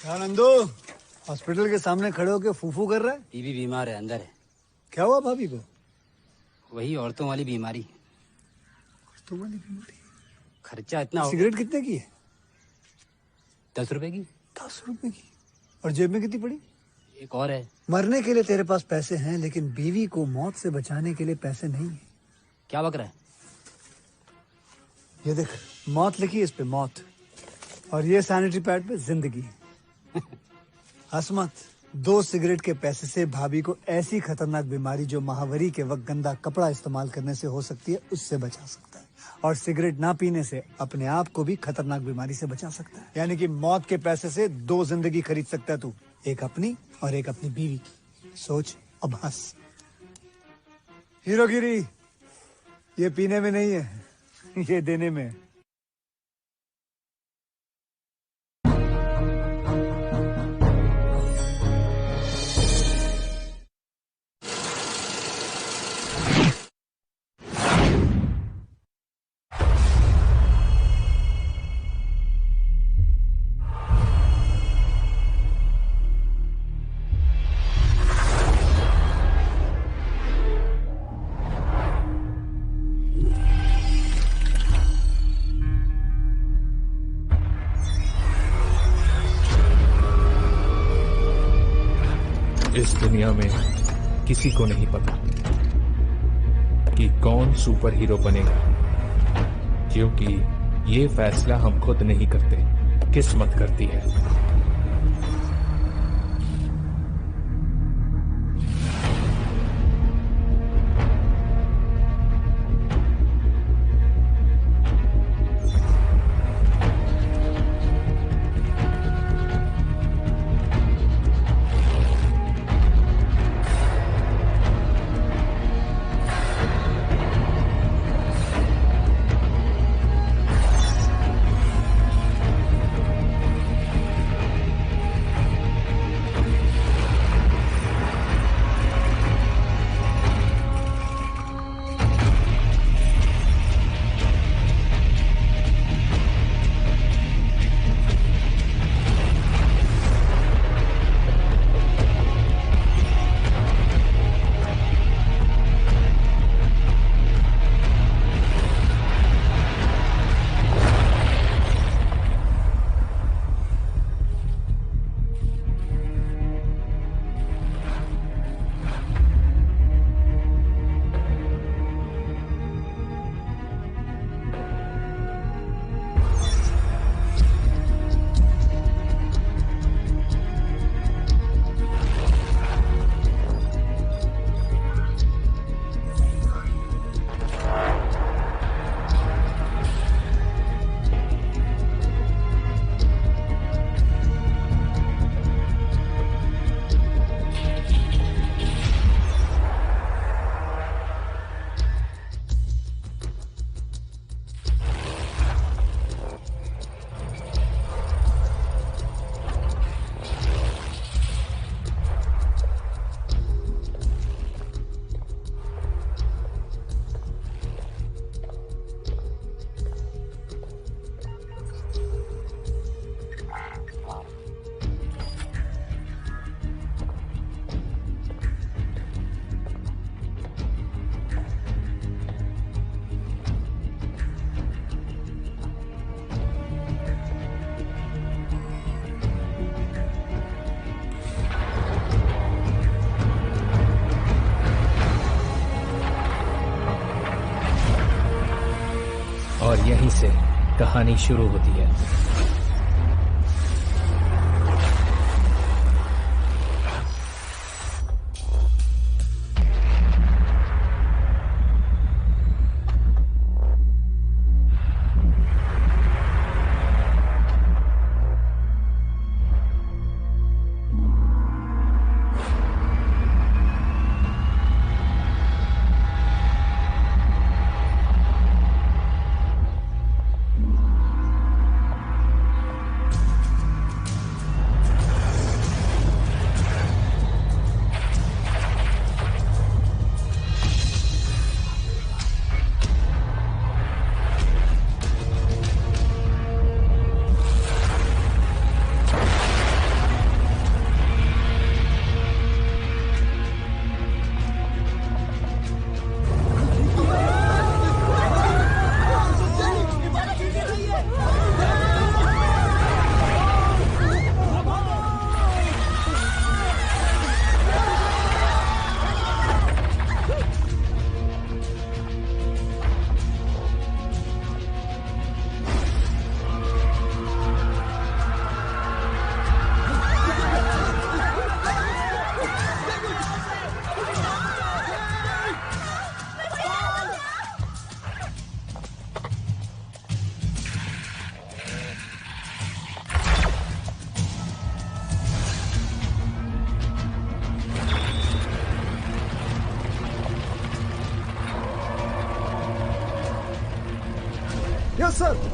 क्या नंदू, हॉस्पिटल के सामने खड़े होके फूफू कर रहा है? बीवी बीमार है, अंदर है। क्या हुआ भाभी को? वही औरतों वाली बीमारी। औरतों वाली बीमारी? खर्चा इतना हो। सिगरेट कितने की है? 10 रुपए की। 10 रुपए की? और जेब में कितनी पड़ी? एक और है। मरने के लिए तेरे पास पैसे हैं, लेकिन बीवी को मौत से बचाने के लिए पैसे नहीं है। क्या बक रहा है? ये देख, मौत लिखी है इस पे, मौत। और ये सैनिटरी पैड पे जिंदगी। हंस मत। 2 सिगरेट के पैसे से भाभी को ऐसी खतरनाक बीमारी जो महावरी के वक्त गंदा कपड़ा इस्तेमाल करने से हो सकती है, उससे बचा सकता है। और सिगरेट ना पीने से अपने आप को भी खतरनाक बीमारी से बचा सकता है। यानी कि मौत के पैसे से 2 जिंदगी खरीद सकता है तू, एक अपनी और एक अपनी बीवी की। सोच अब हंस। हीरोगिरी ये पीने में नहीं है, ये देने में है। इस दुनिया में किसी को नहीं पता कि कौन सुपर हीरो बनेगा, क्योंकि ये फैसला हम खुद नहीं करते, किस्मत करती है। और यहीं से कहानी शुरू होती है। Yes sir.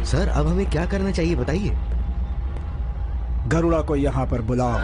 सर अब हमें क्या करना चाहिए बताइए। गरुड़ा को यहां पर बुलाओ।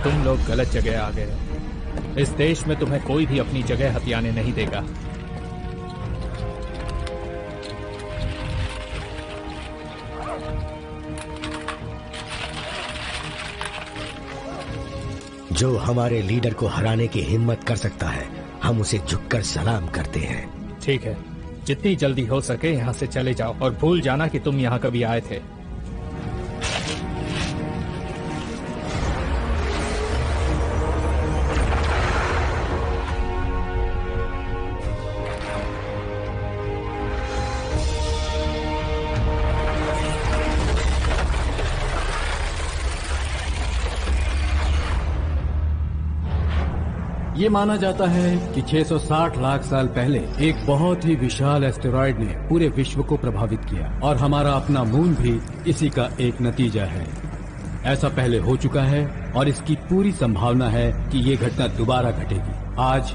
तुम लोग गलत जगह आ गए। इस देश में तुम्हें कोई भी अपनी जगह हथियाने नहीं देगा। जो हमारे लीडर को हराने की हिम्मत कर सकता है, हम उसे झुककर सलाम करते हैं। ठीक है, जितनी जल्दी हो सके यहाँ से चले जाओ और भूल जाना कि तुम यहाँ कभी आए थे। ये माना जाता है कि 660 लाख साल पहले एक बहुत ही विशाल एस्टेरॉयड ने पूरे विश्व को प्रभावित किया और हमारा अपना मून भी इसी का एक नतीजा है। ऐसा पहले हो चुका है और इसकी पूरी संभावना है कि ये घटना दोबारा घटेगी। आज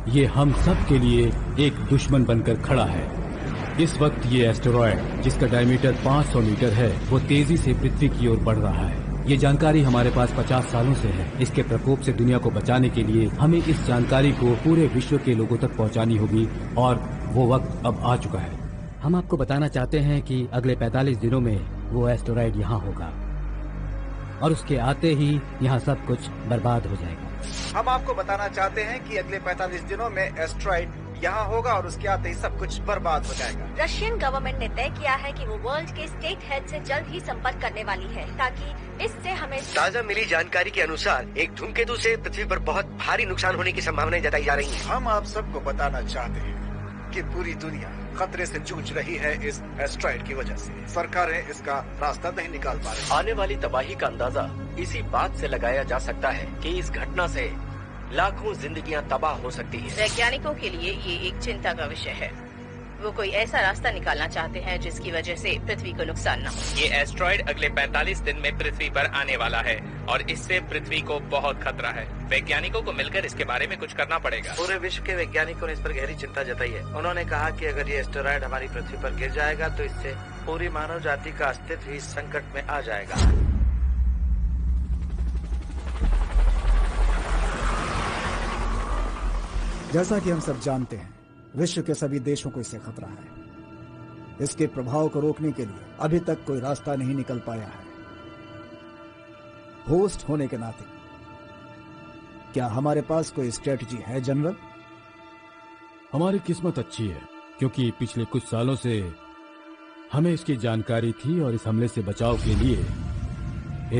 ये हम सब के लिए एक दुश्मन बनकर खड़ा है। इस वक्त ये एस्टेरॉयड, जिसका डायमीटर 500 मीटर है, वो तेजी से पृथ्वी की ओर बढ़ रहा है। ये जानकारी हमारे पास 50 सालों से है। इसके प्रकोप से दुनिया को बचाने के लिए हमें इस जानकारी को पूरे विश्व के लोगों तक पहुंचानी होगी और वो वक्त अब आ चुका है। हम आपको बताना चाहते हैं कि अगले 45 दिनों में वो एस्टेरॉयड यहाँ होगा और उसके आते ही यहाँ सब कुछ बर्बाद हो जाएगा। हम आपको बताना चाहते हैं कि अगले 45 दिनों में एस्टेरॉयड यहाँ होगा और उसके आते ही सब कुछ बर्बाद हो जाएगा। रशियन गवर्नमेंट ने तय किया है कि वो वर्ल्ड के स्टेट हेड से जल्द ही संपर्क करने वाली है, ताकि इससे हमें ताज़ा मिली जानकारी के अनुसार एक धूमकेतु से पृथ्वी पर बहुत भारी नुकसान होने की संभावनाएं जताई जा रही हैं। हम आप सबको बताना चाहते हैं कि पूरी दुनिया खतरे से जूझ रही है इस एस्टेरॉयड की वजह से। सरकारें इसका रास्ता नहीं निकाल पा रही। आने वाली तबाही का अंदाजा इसी बात से लगाया जा सकता है कि इस घटना से लाखों जिंदगियां तबाह हो सकती है। वैज्ञानिकों के लिए ये एक चिंता का विषय है। वो कोई ऐसा रास्ता निकालना चाहते हैं जिसकी वजह से पृथ्वी को नुकसान न हो। ये एस्टेरॉयड अगले 45 दिन में पृथ्वी पर आने वाला है और इससे पृथ्वी को बहुत खतरा है। वैज्ञानिकों को मिलकर इसके बारे में कुछ करना पड़ेगा। पूरे विश्व के वैज्ञानिकों ने इस पर गहरी चिंता जताई है। उन्होंने कहा कि अगर ये एस्टेरॉयड हमारी पृथ्वी पर गिर जाएगा तो इससे पूरी मानव जाति का अस्तित्व ही संकट में आ जाएगा। जैसा कि हम सब जानते हैं, विश्व के सभी देशों को इससे खतरा है। इसके प्रभाव को रोकने के लिए अभी तक कोई रास्ता नहीं निकल पाया है। होस्ट होने के नाते क्या हमारे पास कोई स्ट्रेटजी है जनरल? हमारी किस्मत अच्छी है क्योंकि पिछले कुछ सालों से हमें इसकी जानकारी थी और इस हमले से बचाव के लिए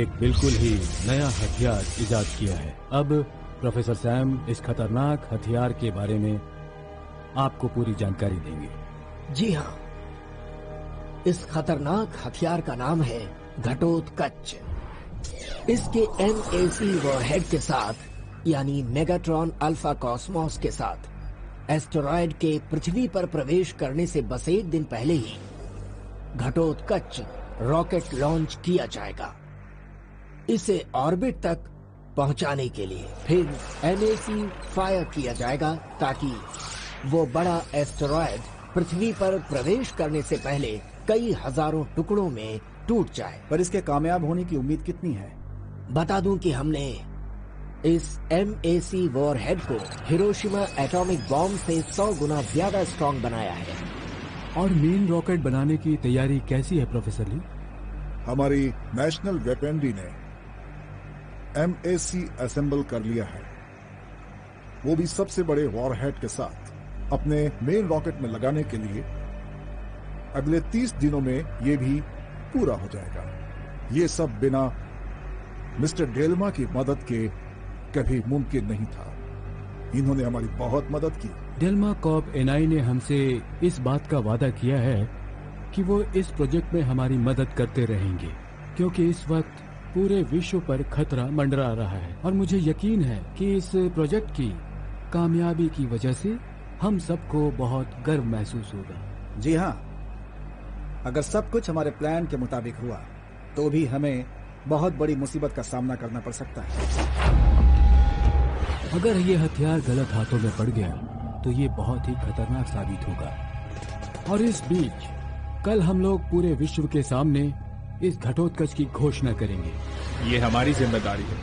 एक बिल्कुल ही नया हथियार इजाद किया है। अब प्रोफेसर सैम इस खतरनाक हथियार के बारे में आपको पूरी जानकारी देंगे। जी हाँ, इस खतरनाक हथियार का नाम है घटोत्कच। इसके MAC वॉरहेड के साथ यानी मेगाट्रॉन अल्फा कॉस्मोस के साथ एस्टेरॉयड के पृथ्वी पर प्रवेश करने से बस एक दिन पहले ही घटोत्कच रॉकेट लॉन्च किया जाएगा इसे ऑर्बिट तक पहुंचाने के लिए। फिर MAC फायर किया जाएगा ताकि वो बड़ा एस्टेरॉयड पृथ्वी पर प्रवेश करने से पहले कई हजारों टुकड़ों में टूट जाए। पर इसके कामयाब होने की उम्मीद कितनी है? बता दूं कि हमने इस MAC वॉरहेड को हिरोशिमा एटॉमिक बॉम्ब से 100 गुना ज्यादा स्ट्रॉन्ग बनाया है। और मेन रॉकेट बनाने की तैयारी कैसी है प्रोफेसर ली? हमारी नेशनल वेपनरी ने MAC असेंबल कर लिया है, वो भी सबसे बड़े वॉरहेड के साथ अपने मेन रॉकेट में लगाने के लिए। अगले 30 दिनों में ये भी पूरा हो जाएगा। ये सब बिना मिस्टर डेल्मा की मदद के कभी मुमकिन नहीं था। इन्होंने हमारी बहुत मदद की। डेल्मा कॉर्प NI ने हमसे इस बात का वादा किया है कि वो इस प्रोजेक्ट में हमारी मदद करते रहेंगे क्योंकि इस वक्त पूरे विश्व पर खतरा मंडरा रहा है और मुझे यकीन है कि इस प्रोजेक्ट की कामयाबी की वजह से हम सबको बहुत गर्व महसूस होगा। जी हाँ, अगर सब कुछ हमारे प्लान के मुताबिक हुआ तो भी हमें बहुत बड़ी मुसीबत का सामना करना पड़ सकता है। अगर ये हथियार गलत हाथों में पड़ गया तो ये बहुत ही खतरनाक साबित होगा। और इस बीच कल हम लोग पूरे विश्व के सामने इस घटोत्कच की घोषणा करेंगे। ये हमारी जिम्मेदारी है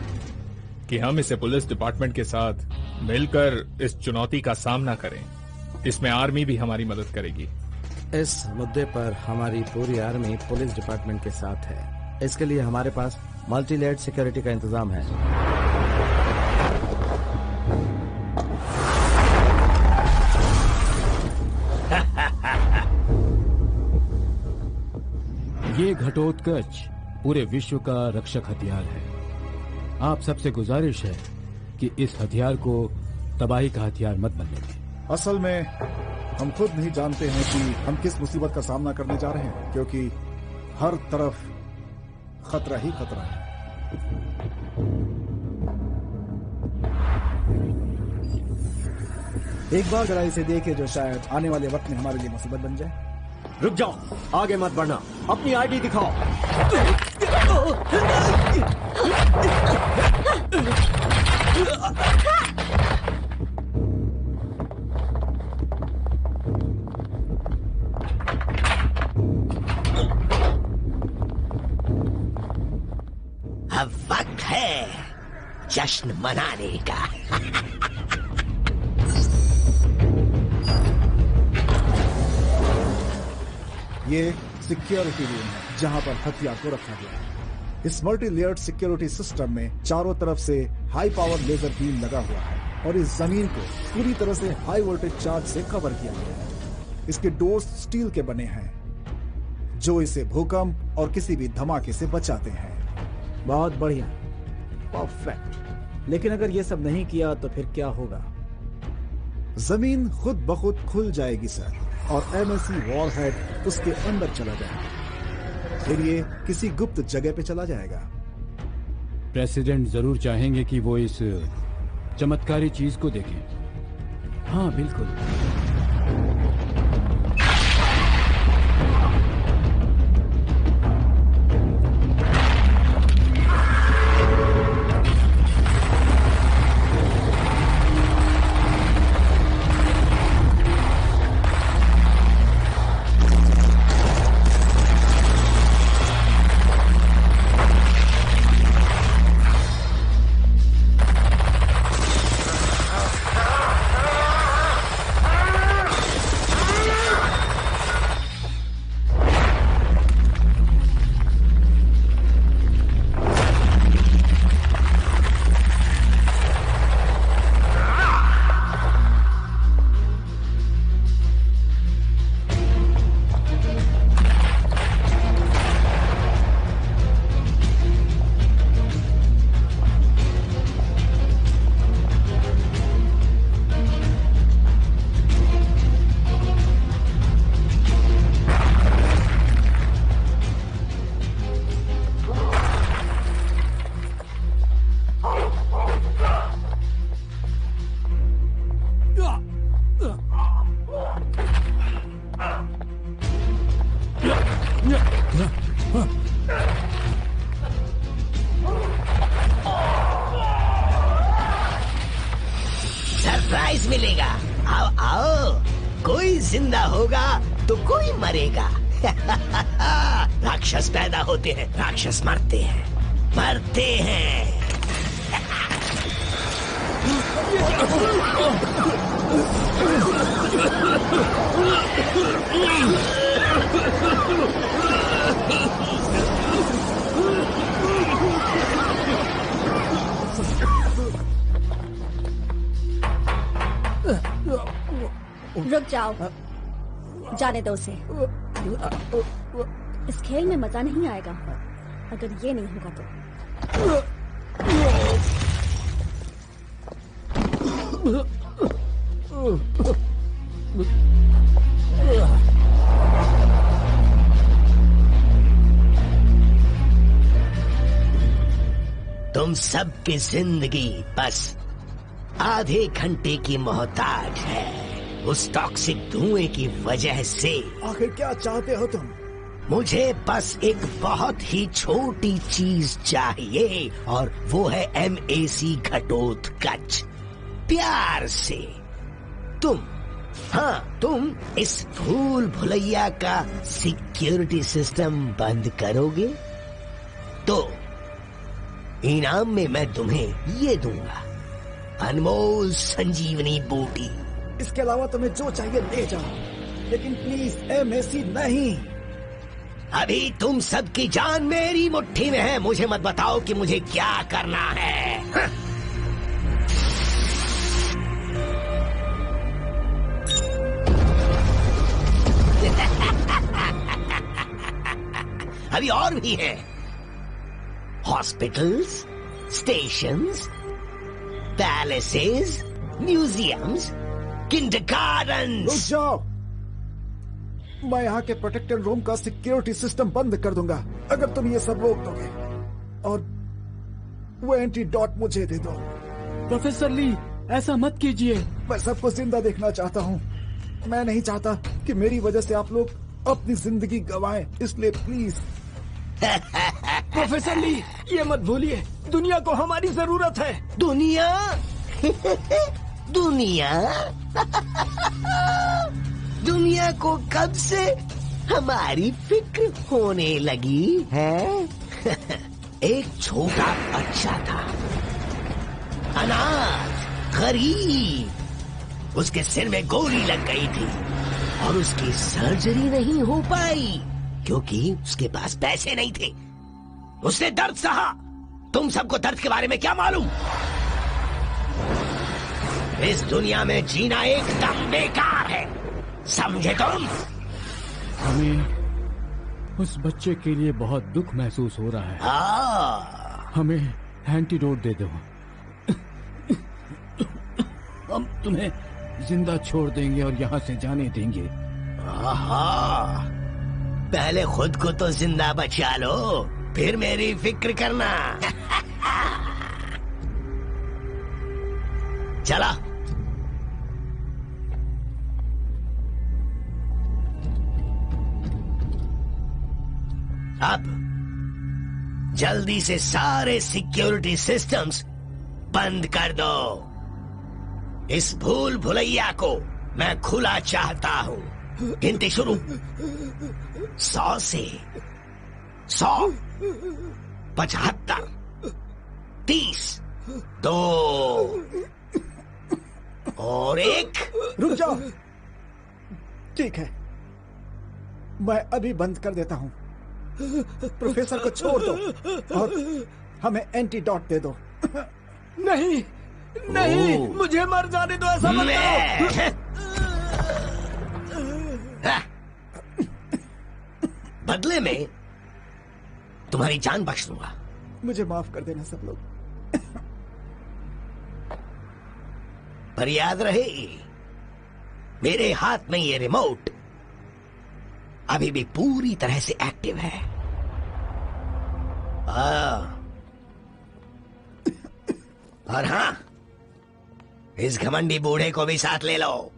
कि हम इसे पुलिस डिपार्टमेंट के साथ मिलकर इस चुनौती का सामना करें। इसमें आर्मी भी हमारी मदद करेगी। इस मुद्दे पर हमारी पूरी आर्मी पुलिस डिपार्टमेंट के साथ है। इसके लिए हमारे पास मल्टी लेयर्ड सिक्योरिटी का इंतजाम है। ये घटोत्कच पूरे विश्व का रक्षक हथियार है। आप सबसे गुजारिश है कि इस हथियार को तबाही का हथियार मत बनने दें। असल में हम खुद नहीं जानते हैं कि हम किस मुसीबत का सामना करने जा रहे हैं, क्योंकि हर तरफ खतरा ही खतरा है। एक बार जरा इसे देखे जो शायद आने वाले वक्त में हमारे लिए मुसीबत बन जाए। रुक जाओ, आगे मत बढ़ना, अपनी आईडी दिखाओ। अब वक्त है जश्न मनाने का। ये सिक्योरिटी रूम है जहां पर हथियार को रखा गया है। इस मल्टी लेयर्ड सिक्योरिटी सिस्टम में चारों तरफ से हाई पावर लेजर बीम लगा हुआ है और इस जमीन को पूरी तरह से हाई वोल्टेज चार्ज से कवर किया गया है। इसके डोर्स स्टील के बने हैं जो इसे भूकंप और किसी भी धमाके से बचाते हैं। बहुत बढ़िया, परफेक्ट। लेकिन अगर ये सब नहीं किया तो फिर क्या होगा? जमीन खुद ब खुद खुल जाएगी सर, और MAC वॉरहेड उसके अंदर चला जाएगा। फिर ये किसी गुप्त जगह पे चला जाएगा। प्रेसिडेंट जरूर चाहेंगे कि वो इस चमत्कारी चीज को देखें। हाँ बिल्कुल। प्राइज मिलेगा। आओ आओ, कोई जिंदा होगा तो कोई मरेगा। राक्षस पैदा होते हैं, राक्षस मरते हैं, मरते हैं। रुक जाओ, जाने दो उसे। इस खेल में मजा नहीं आएगा अगर ये नहीं होगा तो। तुम सबकी जिंदगी बस आधे घंटे की मोहताज है उस टॉक्सिक धुएं की वजह से। आखिर क्या चाहते हो तुम? मुझे बस एक बहुत ही छोटी चीज चाहिए और वो है MAC घटोत्कच। प्यार से तुम इस भूल भुलैया का सिक्योरिटी सिस्टम बंद करोगे तो इनाम में मैं तुम्हें ये दूंगा, अनमोल संजीवनी बूटी। इसके अलावा तुम्हें जो चाहिए ले जाओ, लेकिन प्लीज MAC नहीं। अभी तुम सबकी जान मेरी मुट्ठी में है। मुझे मत बताओ कि मुझे क्या करना है। अभी और भी है। Hospitals, stations, palaces, museums, kindergartens. रुक जाओ, मैं यहाँ के प्रोटेक्टेड रूम का सिक्योरिटी सिस्टम बंद कर दूंगा अगर तुम ये सब रोक दोगे। और वो एंटीडोट मुझे दे दो। प्रोफेसर ली, ऐसा मत कीजिए। मैं सबको जिंदा देखना चाहता हूँ। मैं नहीं चाहता कि मेरी वजह से आप लोग अपनी जिंदगी गंवाएं, इसलिए प्लीज। प्रोफेसर ली, ये मत भूलिए, दुनिया को हमारी जरूरत है। दुनिया? दुनिया? दुनिया को कब से हमारी फिक्र होने लगी है? एक छोटा बच्चा था, अनाथ, गरीब। उसके सिर में गोली लग गई थी और उसकी सर्जरी नहीं हो पाई क्योंकि उसके पास पैसे नहीं थे। उसने दर्द सहा। तुम सबको दर्द के बारे में क्या मालूम? इस दुनिया में जीना एकदम बेकार है, समझे तुम? हमें उस बच्चे के लिए बहुत दुख महसूस हो रहा है। हमें एंटीडोट दे दो। हम तुम्हें जिंदा छोड़ देंगे और यहाँ से जाने देंगे। पहले खुद को तो जिंदा बचा लो, फिर मेरी फिक्र करना। चला। अब जल्दी से सारे सिक्योरिटी सिस्टम्स बंद कर दो। इस भूल भुलैया को मैं खुला चाहता हूं। गिनती शुरू। 100 से 100, 75, 30, 2 और 1। रुक जाओ। ठीक है, मैं अभी बंद कर देता हूँ। प्रोफेसर को छोड़ दो और हमें एंटीडोट दे दो। नहीं नहीं, मुझे मर जाने दो, ऐसा मत करो। बदले में तुम्हारी जान बख्श दूंगा। मुझे माफ कर देना सब लोग। पर याद रहे, मेरे हाथ में ये रिमोट अभी भी पूरी तरह से एक्टिव है। और हाँ, इस घमंडी बूढ़े को भी साथ ले लो।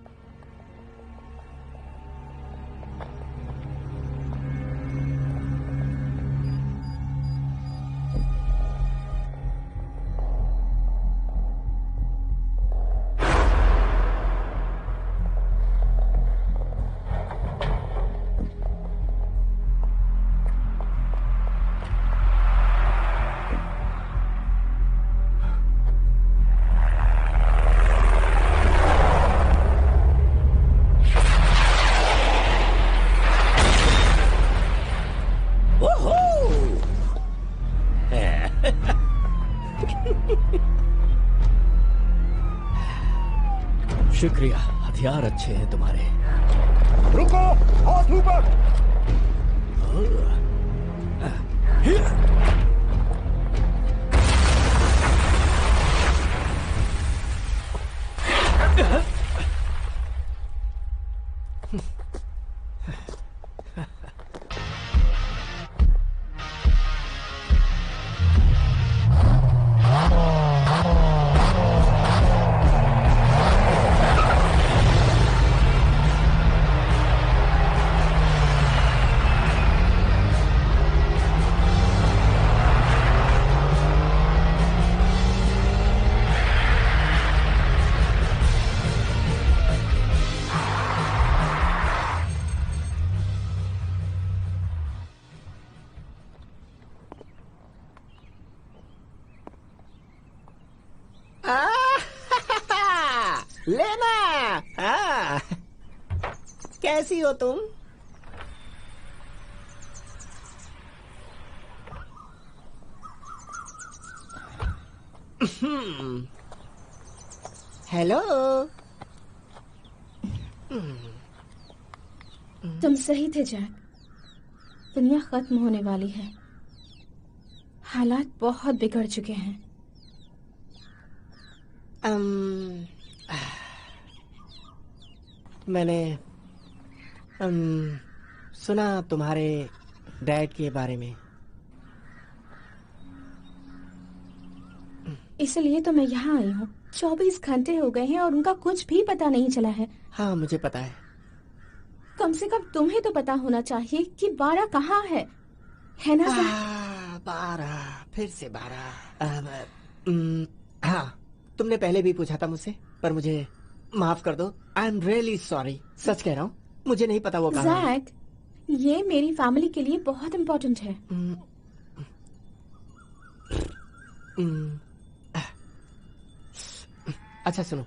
शुक्रिया, हथियार अच्छे हैं तुम्हारे। रुको, हाथ ऊपर। लेना। कैसी हो तुम? हेलो। तुम सही थे जैक, दुनिया खत्म होने वाली है, हालात बहुत बिगड़ चुके हैं। मैंने सुना तुम्हारे डैड के बारे में, इसलिए तो मैं यहाँ आई हूँ। 24 घंटे हो गए हैं और उनका कुछ भी पता नहीं चला है। हाँ मुझे पता है। कम से कम तुम्हें तो पता होना चाहिए कि 12 कहाँ है ना सर? 12 फिर से 12। हाँ तुमने पहले भी पूछा था मुझसे, पर मुझे माफ कर दो। आई एम रियली सॉरी, सच कह रहा हूँ, मुझे नहीं पता वो कहाँ है। जैक, ये मेरी फैमिली के लिए बहुत इम्पोर्टेंट है। अच्छा सुनो,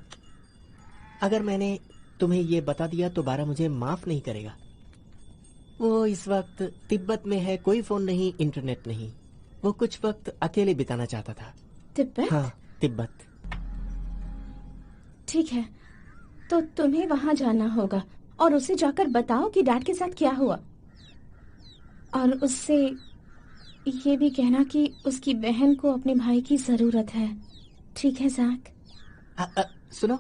अगर मैंने तुम्हें ये बता दिया तो 12 मुझे माफ नहीं करेगा। वो इस वक्त तिब्बत में है, कोई फोन नहीं, इंटरनेट नहीं। वो कुछ वक्त अकेले बिताना चाहता था। तिब्बत? हाँ तिब्बत। ठीक है, तो तुम्हें वहां जाना होगा और उसे जाकर बताओ कि डैड के साथ क्या हुआ, और उससे ये भी कहना कि उसकी बहन को अपने भाई की जरूरत है। ठीक है जैक? सुनो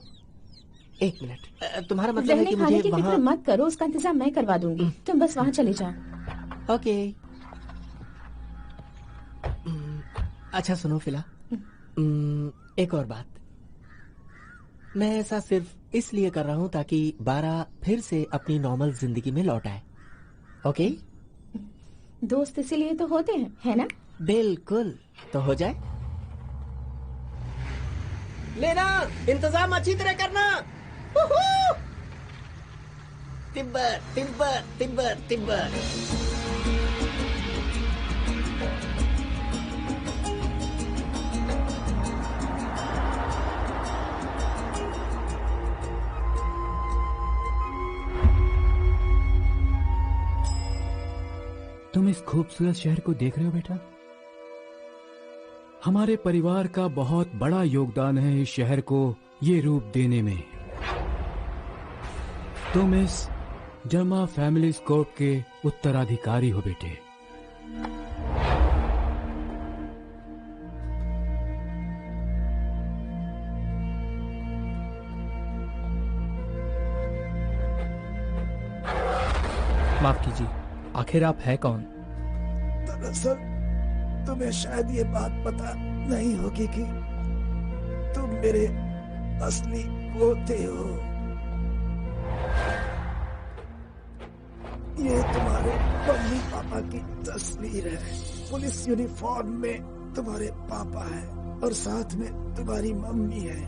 एक मिनट, तुम्हारा मतलब है रहने कि खाने मुझे की फिक्र वहाँ... मत करो, उसका इंतजाम मैं करवा दूंगी। तुम बस वहाँ चले जाओ। ओके। अच्छा सुनो फिला, एक और बात। मैं ऐसा सिर्फ इसलिए कर रहा हूँ ताकि 12 फिर से अपनी नॉर्मल जिंदगी में लौट आए। ओके? दोस्त इसीलिए तो होते हैं, है ना? बिल्कुल, तो हो जाए। लेना, इंतजाम अच्छी तरह करना। तिब्बत तिब्बत तिब्बत तिब्बत। तुम इस खूबसूरत शहर को देख रहे हो बेटा? हमारे परिवार का बहुत बड़ा योगदान है इस शहर को ये रूप देने में। तुम इस जर्मा फैमिली स्कोप के उत्तराधिकारी हो बेटे। माफ कीजिए, आखिर आप है कौन? दरअसल तुम्हें शायद ये बात पता नहीं होगी कि तुम मेरे असली पोते हो। ये तुम्हारे मम्मी पापा की तस्वीर है। पुलिस यूनिफॉर्म में तुम्हारे पापा है और साथ में तुम्हारी मम्मी है।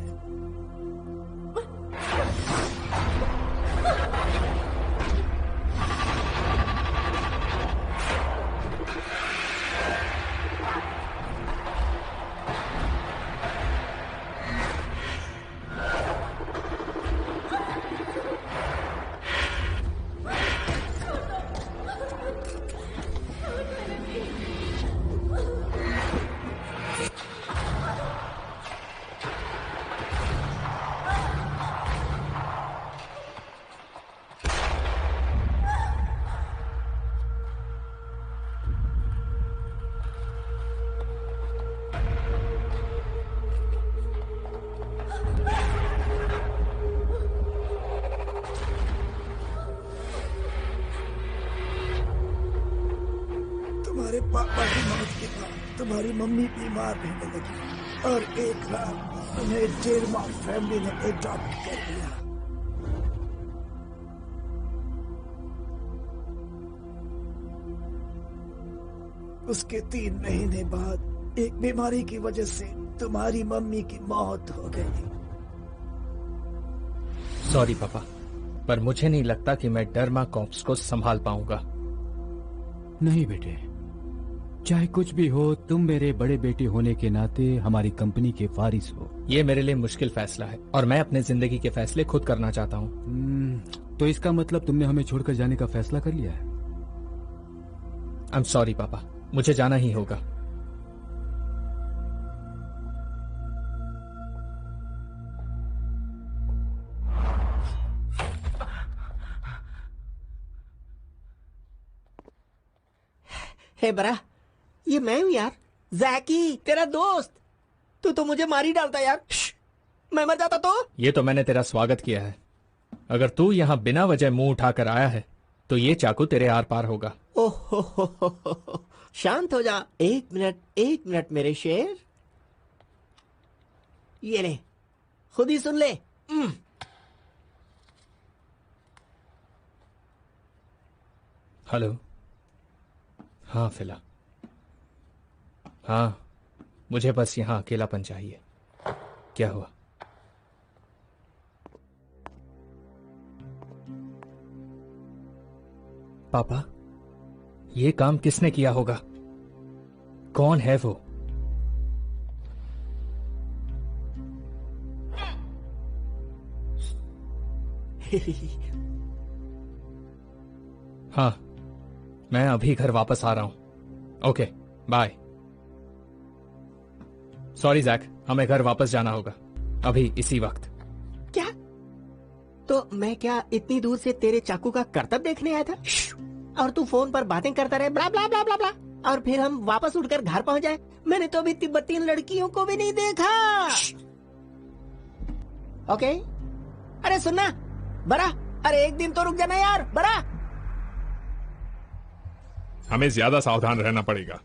पापा की मौत के बाद तुम्हारी मम्मी बीमार रहने लगी और एक रात उन्हें डेरमार्क फैमिली ने एडॉप्ट कर लिया। उसके 3 महीने बाद एक बीमारी की वजह से तुम्हारी मम्मी की मौत हो गई। सॉरी पापा, पर मुझे नहीं लगता कि मैं डर्मा कॉर्प्स को संभाल पाऊंगा। नहीं बेटे, चाहे कुछ भी हो, तुम मेरे बड़े बेटे होने के नाते हमारी कंपनी के वारिस हो। ये मेरे लिए मुश्किल फैसला है और मैं अपने जिंदगी के फैसले खुद करना चाहता हूँ। तो इसका मतलब तुमने हमें छोड़कर जाने का फैसला कर लिया है? आई एम सॉरी पापा, मुझे जाना ही होगा। हे बरा, ये मैं हूं यार, जैकी, तेरा दोस्त। तू तो मुझे मार ही डालता यार। मैं मर जाता तो? ये तो मैंने तेरा स्वागत किया है। अगर तू यहाँ बिना वजह मुंह उठाकर आया है तो ये चाकू तेरे आर पार होगा। ओहो, शांत हो जा। एक मिनट मेरे शेर। ये ले, खुद ही सुन ले। हेलो। हाँ फिला, हाँ मुझे बस यहाँ अकेलापन चाहिए। क्या हुआ? पापा, ये काम किसने किया होगा? कौन है वो? हाँ, मैं अभी घर वापस आ रहा हूं। Okay, bye. सॉरी जैक, हमें घर वापस जाना होगा अभी इसी वक्त। क्या? तो मैं क्या इतनी दूर से तेरे चाकू का करतब देखने आया था? और तू फोन पर बातें करता रहे, ब्ला ब्ला ब्ला ब्ला ब्ला, और फिर हम वापस उठकर घर पहुंच जाए। मैंने तो अभी तिब्बती लड़कियों को भी नहीं देखा। ओके, अरे सुनना बरा, अरे एक दिन तो रुक जाना यार बरा। हमें ज्यादा सावधान रहना पड़ेगा,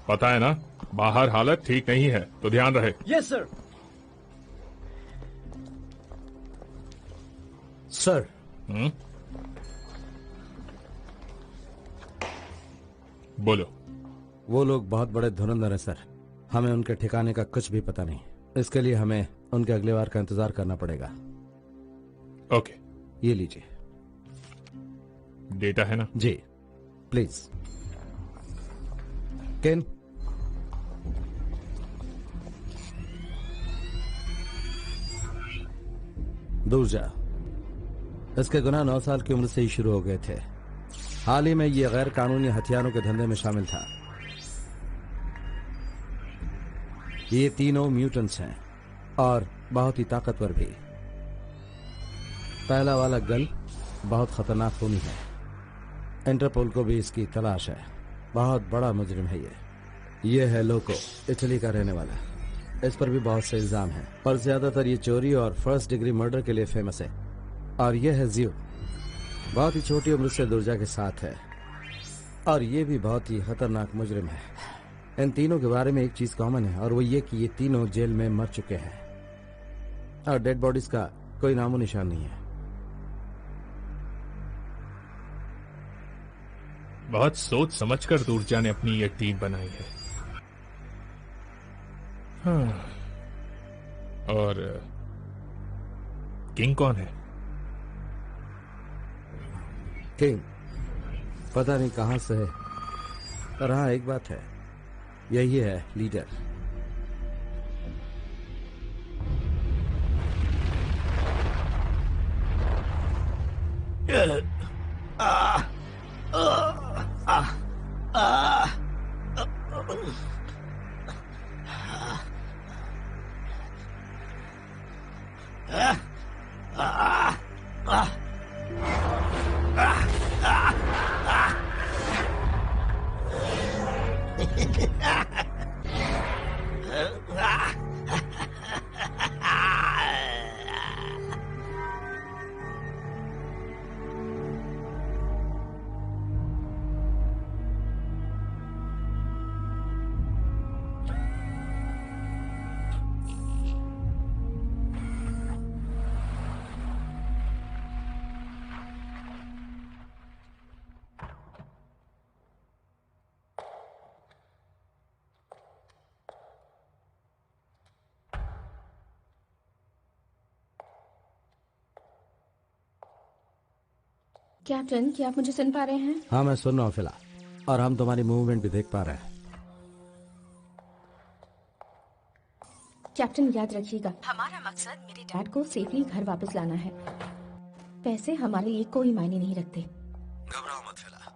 पता है ना, बाहर हालत ठीक नहीं है, तो ध्यान रहे। Yes sir. सर। बोलो। वो लोग बहुत बड़े धुरंधर हैं सर, हमें उनके ठिकाने का कुछ भी पता नहीं। इसके लिए हमें उनके अगले बार का इंतजार करना पड़ेगा। ओके, ये लीजिए। डेटा है ना? जी, प्लीज। केन, दूर जा। इसके गुनाह 9 साल की उम्र से ही शुरू हो गए थे। हाल ही में ये गैर कानूनी हथियारों के धंधे में शामिल था। ये तीनों म्यूटेंट्स हैं और बहुत ही ताकतवर भी। पहला वाला गल बहुत खतरनाक खूनी है। इंटरपोल को भी इसकी तलाश है। बहुत बड़ा मुजरिम है ये है लोको, इटली का रहने वाला। इस पर भी बहुत से इल्जाम हैं और ज्यादातर ये चोरी और फर्स्ट डिग्री मर्डर के लिए फेमस है। और ये है जियो, बहुत ही छोटी उम्र से दुर्जा के साथ है और ये भी बहुत ही खतरनाक मुजरिम है। इन तीनों के बारे में एक चीज कॉमन है और वो ये कि ये तीनों जेल में मर चुके हैं और डेड बॉडीज का कोई नामो निशान नहीं है। बहुत सोच समझकर दूरजा ने अपनी ये टीम बनाई है। हाँ। और किंग कौन है? किंग पता नहीं कहां से है, पर हाँ एक बात है, यही है लीडर। कैप्टन, क्या आप मुझे सुन पा रहे हैं? हाँ, मैं सुन रहा हूँ फिला, और हम तुम्हारी मूवमेंट भी देख पा रहे हैं। कैप्टन, याद रखिएगा, हमारा मकसद मेरे डैड को सेफली घर वापस लाना है। पैसे हमारे लिए कोई मायने नहीं रखते। घबराओ मत फिला,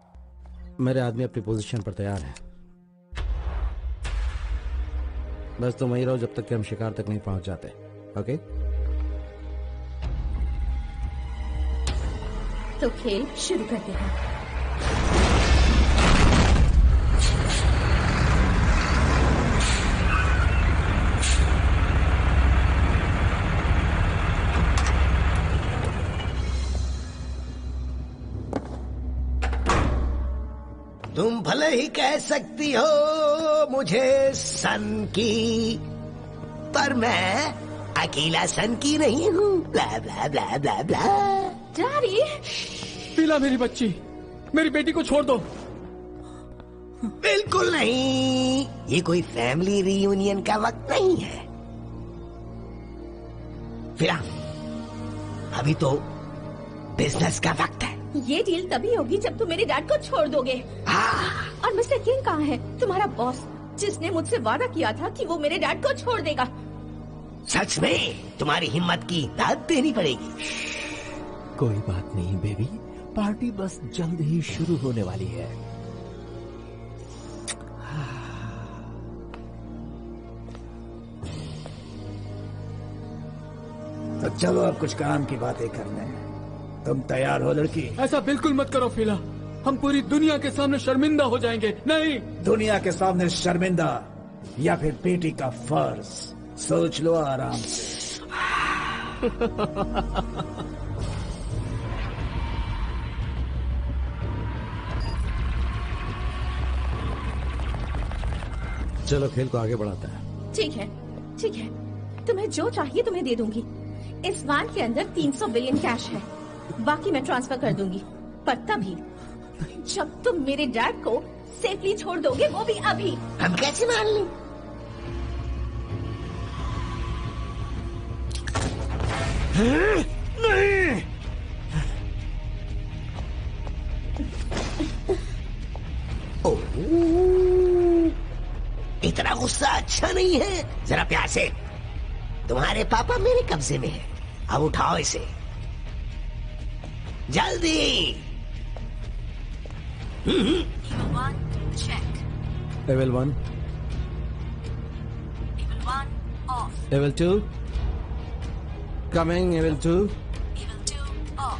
मेरे आदमी अपनी पोजीशन पर तैयार हैं। बस तुम वहीं रहो जब तक कि हम शिकार तक नहीं पहुंच जाते। ओके? तो खेल शुरू करते हैं। तुम भले ही कह सकती हो मुझे सन की, पर मैं अकेला सन की नहीं हूँ। ब्ला ब्ला ब्ला ब्ला ब्ला। डैडी! फिला, मेरी बच्ची, मेरी बेटी को छोड़ दो। बिल्कुल नहीं, ये कोई फैमिली रियूनियन का वक्त नहीं है। फिला, अभी तो बिजनेस का वक्त है। ये डील तभी होगी जब तुम मेरे डैड को छोड़ दोगे। और मिस्टर किंग कहाँ है, तुम्हारा बॉस, जिसने मुझसे वादा किया था कि वो मेरे डैड को छोड़ देगा? सच में तुम्हारी हिम्मत की दाद देनी पड़ेगी। कोई बात नहीं बेबी, पार्टी बस जल्द ही शुरू होने वाली है। तो चलो अब कुछ काम की बातें करने हैं। तुम तैयार हो लड़की? ऐसा बिल्कुल मत करो फिला, हम पूरी दुनिया के सामने शर्मिंदा हो जाएंगे। नहीं, दुनिया के सामने शर्मिंदा या फिर बेटी का फर्ज, सोच लो आराम से। चलो खेल को आगे बढ़ाते हैं। ठीक है, ठीक है, तुम्हें जो चाहिए तुम्हें दे दूंगी। इस वान के अंदर 300 बिलियन कैश है, बाकी मैं ट्रांसफर कर दूंगी, पर तभी जब तुम मेरे डैड को सेफली छोड़ दोगे, वो भी अभी। हम कैसे मान लें? नहीं, इतना गुस्सा अच्छा नहीं है। जरा प्यार से, तुम्हारे पापा मेरे कब्जे में है, अब उठाओ इसे जल्दी। Level 1 off. Level 2 coming. Level 2 off.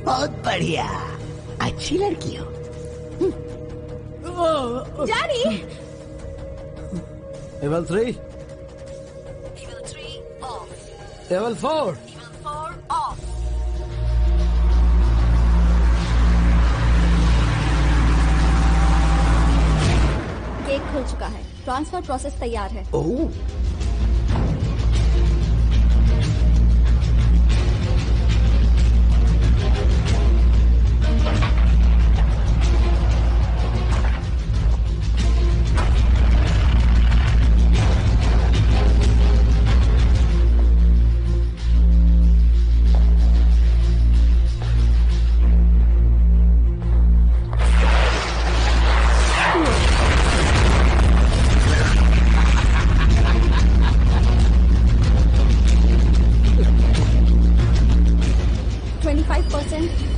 बहुत बढ़िया, अच्छी लड़की हो। Daddy! Level 3 off. Level 4 off. Gate खुल चुका है, ट्रांसफर प्रोसेस तैयार है। ओह,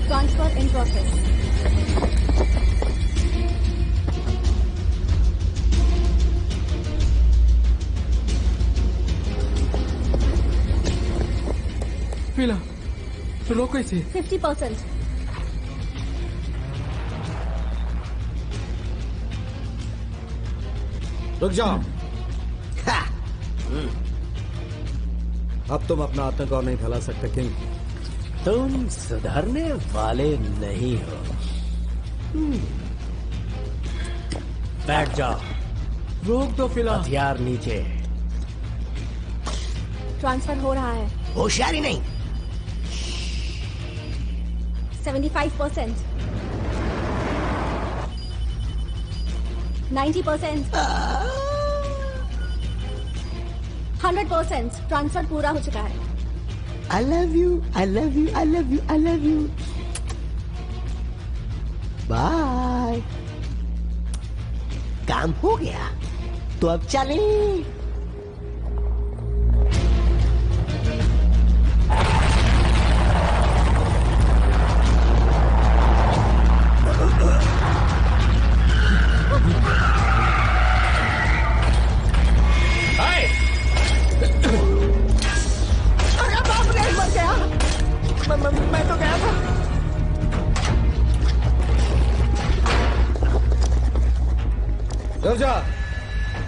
ट्रांसफर इन प्रोसेस। फिला, रोको इसे। 50%। रुक जाओ। अब तुम अपना आतंक और नहीं फैला सकते किंग। तुम सुधरने वाले नहीं हो। बैठ जाओ। रोक दो फिला। हथियार नीचे। ट्रांसफर हो रहा है। होशियारी नहीं। 75%, 90%, 100%। ट्रांसफर पूरा हो चुका है। I love you, I love you, I love you, I love you. Bye. काम हो गया तो अब चलें। अरे बाप रे, मर गया। मैं तो गया था।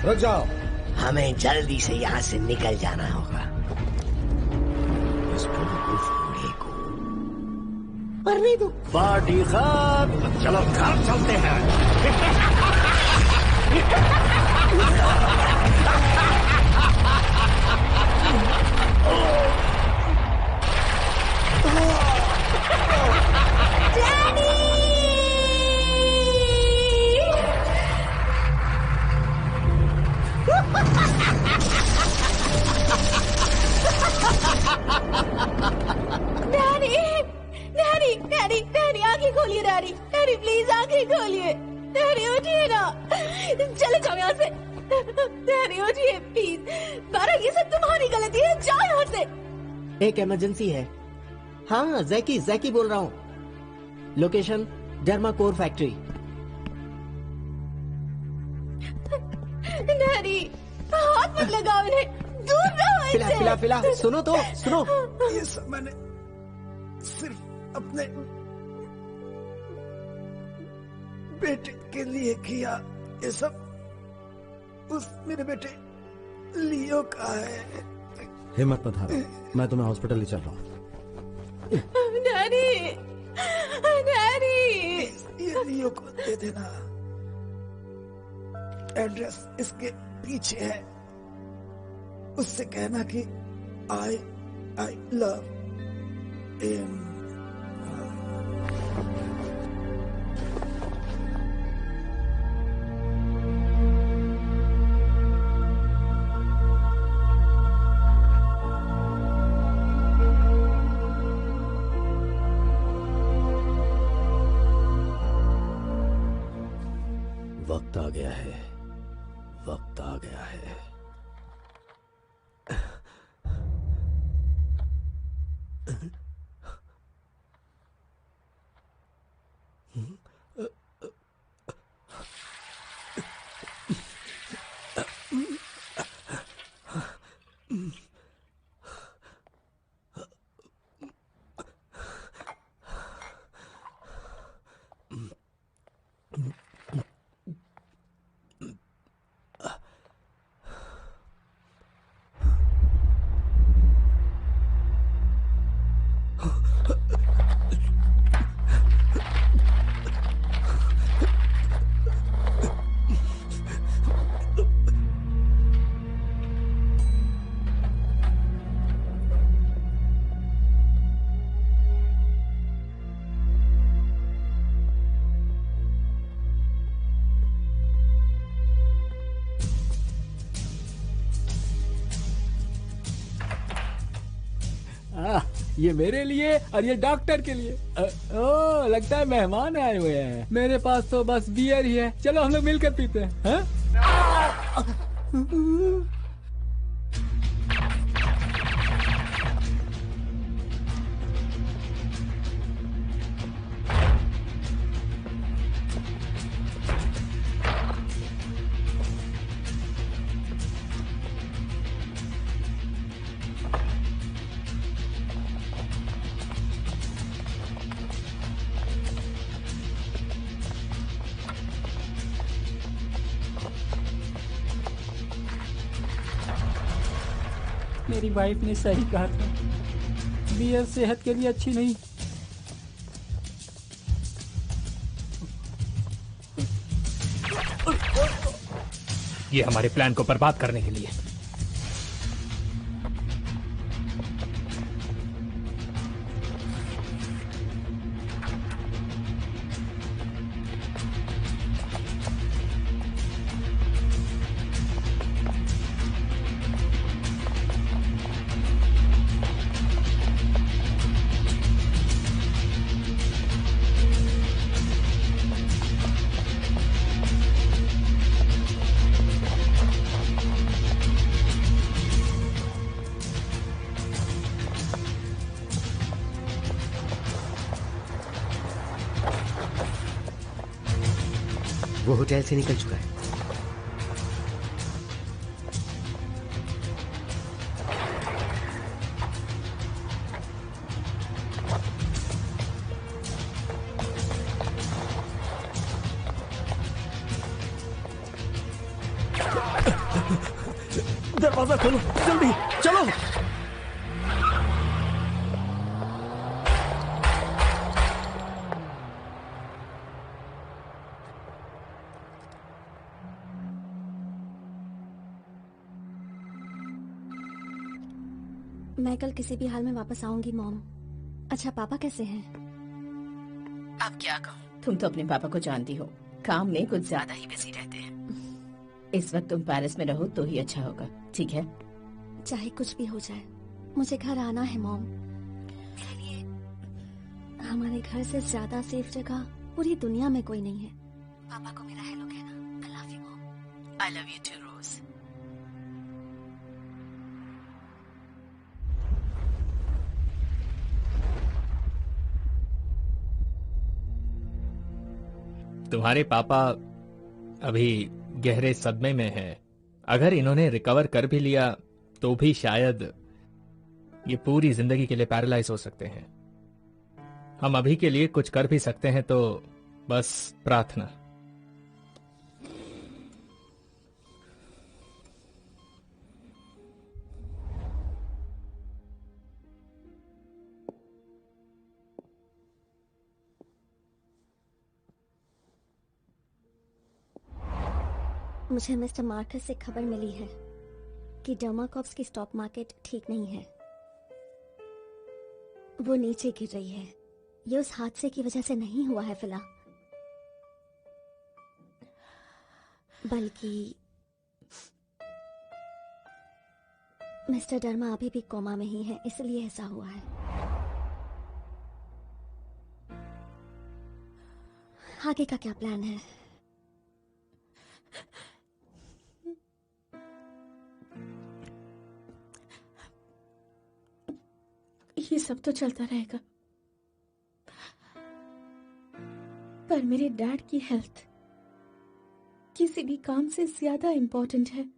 रुक जाओ। हमें जल्दी से यहाँ से निकल जाना होगा। इस बूढ़े को मरने दो। पार्टी खत्म, चलो घर चलते हैं। डैडी आंखें खोलिए। डैडी प्लीज आंखें खोलिए। डैडी उठिए ना, चले जाओ यहाँ से। डैडी उठिए प्लीज। बारा ये सब तुम्हारी गलती है, जाओ यहाँ से। एक इमरजेंसी है। हाँ, जैकी बोल रहा हूँ। Location डर्माकोर factory. डैडी हाथ मत लगाओ इन्हें, दूर रहो इनसे। फिला सुनो तो सुनो। ये सब मैंने सिर्फ अपने बेटे के लिए किया। ये सब उस मेरे बेटे लियो का है। हिम्मत मत हारो, मैं तुम्हें हॉस्पिटल ले चल रहा हूँ। डैडी ये लियो को दे देना। एड्रेस इसके पीछे है। उससे कहना कि आई लव हिम। वक्त आ गया है, वक्त आ गया है। ये मेरे लिए और ये डॉक्टर के लिए। ओ लगता है मेहमान आए हुए हैं। मेरे पास तो बस बियर ही है, चलो हम लोग मिलकर पीते हैं। मेरी वाइफ ने सही कहा था, बियर सेहत के लिए अच्छी नहीं। ये हमारे प्लान को बर्बाद करने के लिए। वो होटल से निकल चुका है। दरवाजा खोलो, जल्दी चलो। मैं कल किसी भी हाल में वापस आऊंगी मॉम। अच्छा पापा कैसे हैं? अब क्या कहूँ, तुम तो अपने पापा को जानती हो, काम में कुछ ज्यादा ही बिजी रहते हैं। इस वक्त तुम पेरिस में रहो तो ही अच्छा होगा, ठीक है? चाहे कुछ भी हो जाए, मुझे घर आना है मॉम। मेरे लिए हमारे घर से ज्यादा सेफ जगह पूरी दुनिया में कोई नहीं है। पापा को मेरा हेलो कहना। I love you mom. I love you too Rose. तुम्हारे पापा अभी गहरे सदमे में हैं। अगर इन्होंने रिकवर कर भी लिया तो भी शायद ये पूरी जिंदगी के लिए पैरालाइज हो सकते हैं। हम अभी के लिए कुछ कर भी सकते हैं तो बस प्रार्थना। मुझे मिस्टर मार्कस से खबर मिली है कि डर्माकॉप्स की स्टॉक मार्केट ठीक नहीं है। वो नीचे गिर रही है। ये उस हादसे की वजह से नहीं हुआ है फिलहाल, बल्कि मिस्टर डर्मा अभी भी कोमा में ही है, इसलिए ऐसा हुआ है। आगे का क्या प्लान है? ये सब तो चलता रहेगा, पर मेरे डैड की हेल्थ किसी भी काम से ज्यादा इम्पोर्टेंट है।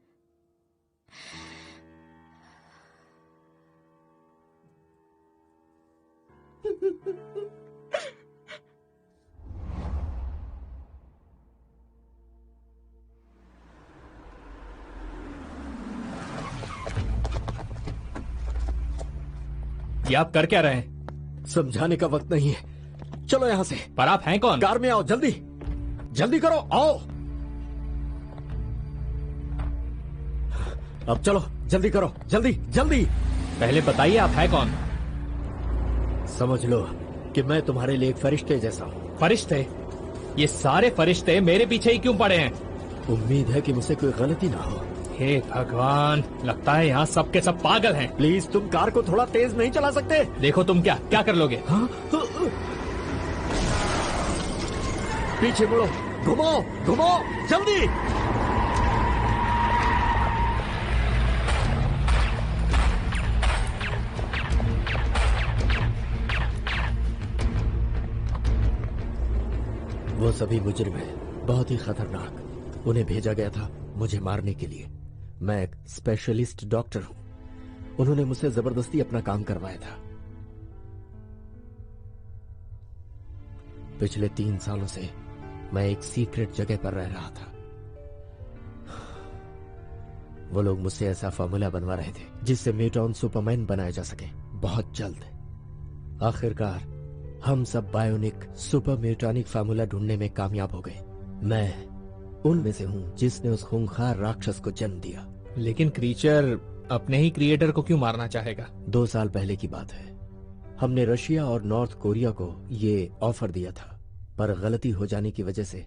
ये आप कर क्या रहे हैं? समझाने का वक्त नहीं है, चलो यहां से। पर आप हैं कौन? कार में आओ, जल्दी जल्दी करो, आओ। अब चलो, जल्दी करो, जल्दी जल्दी। पहले बताइए आप हैं कौन? समझ लो कि मैं तुम्हारे लिए एक फरिश्ते जैसा हूँ। फरिश्ते? ये सारे फरिश्ते मेरे पीछे ही क्यों पड़े हैं? उम्मीद है कि मुझसे कोई गलती ना हो। हे भगवान, लगता है यहाँ सब के सब पागल हैं। प्लीज तुम कार को थोड़ा तेज नहीं चला सकते? देखो तुम क्या क्या कर लोगे? हाँ? पीछे मुड़ो, घुमाओ घुमाओ, जल्दी। वो सभी मुजरिम हैं, बहुत ही खतरनाक। उन्हें भेजा गया था मुझे मारने के लिए। मैं एक स्पेशलिस्ट डॉक्टर हूं। उन्होंने मुझसे जबरदस्ती अपना काम करवाया था। पिछले 3 सालों से मैं एक सीक्रेट जगह पर रह रहा था। वो लोग मुझसे ऐसा फार्मूला बनवा रहे थे जिससे म्यूटॉन सुपरमैन बनाया जा सके बहुत जल्द। आखिरकार हम सब बायोनिक सुपर म्यूटॉनिक फार्मूला ढूंढने में कामयाब हो गए। मैं उनमें से हूं जिसने उस खूंखार राक्षस को जन्म दिया। लेकिन क्रीचर अपने ही क्रिएटर को क्यों मारना चाहेगा? 2 साल पहले की बात है। हमने रशिया और नॉर्थ कोरिया को ये ऑफर दिया था, पर गलती हो जाने की वजह से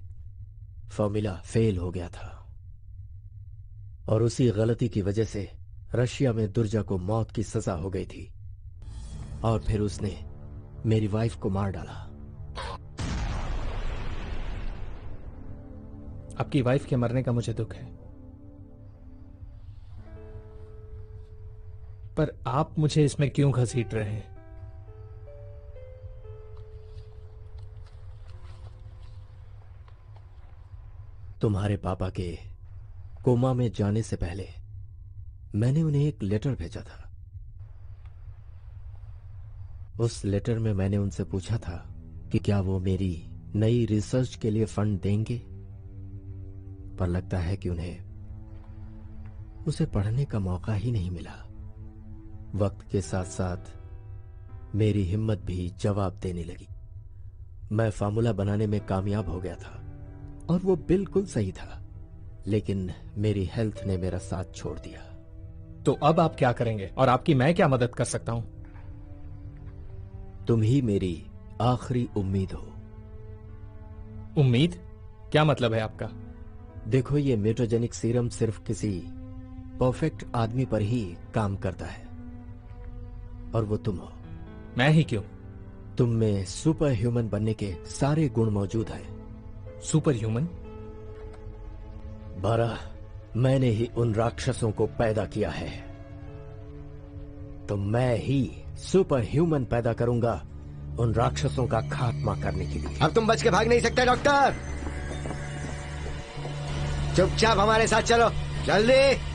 फॉर्मूला फेल हो गया था। और उसी गलती की वजह से रशिया में दुर्जा को मौत की सजा हो गई थी और फिर उसने मेरी वाइफ को मार डाला। आपकी वाइफ के मरने का मुझे दुख है, पर आप मुझे इसमें क्यों घसीट रहे हैं? तुम्हारे पापा के कोमा में जाने से पहले मैंने उन्हें एक लेटर भेजा था। उस लेटर में मैंने उनसे पूछा था कि क्या वो मेरी नई रिसर्च के लिए फंड देंगे, पर लगता है कि उन्हें उसे पढ़ने का मौका ही नहीं मिला। वक्त के साथ साथ मेरी हिम्मत भी जवाब देने लगी। मैं फार्मूला बनाने में कामयाब हो गया था और वो बिल्कुल सही था, लेकिन मेरी हेल्थ ने मेरा साथ छोड़ दिया। तो अब आप क्या करेंगे और आपकी मैं क्या मदद कर सकता हूं? तुम ही मेरी आखिरी उम्मीद हो। उम्मीद? क्या मतलब है आपका? देखो, ये म्यूटाजेनिक सीरम सिर्फ किसी परफेक्ट आदमी पर ही काम करता है, और वो तुम हो। मैं ही क्यों? तुम में सुपर ह्यूमन बनने के सारे गुण मौजूद हैं। Super human? बारह, मैंने ही उन राक्षसों को पैदा किया है, तो मैं ही सुपर ह्यूमन पैदा करूंगा उन राक्षसों का खात्मा करने के लिए। अब तुम बच के भाग नहीं सकते डॉक्टर। चुपचाप हमारे साथ चलो, जल्दी।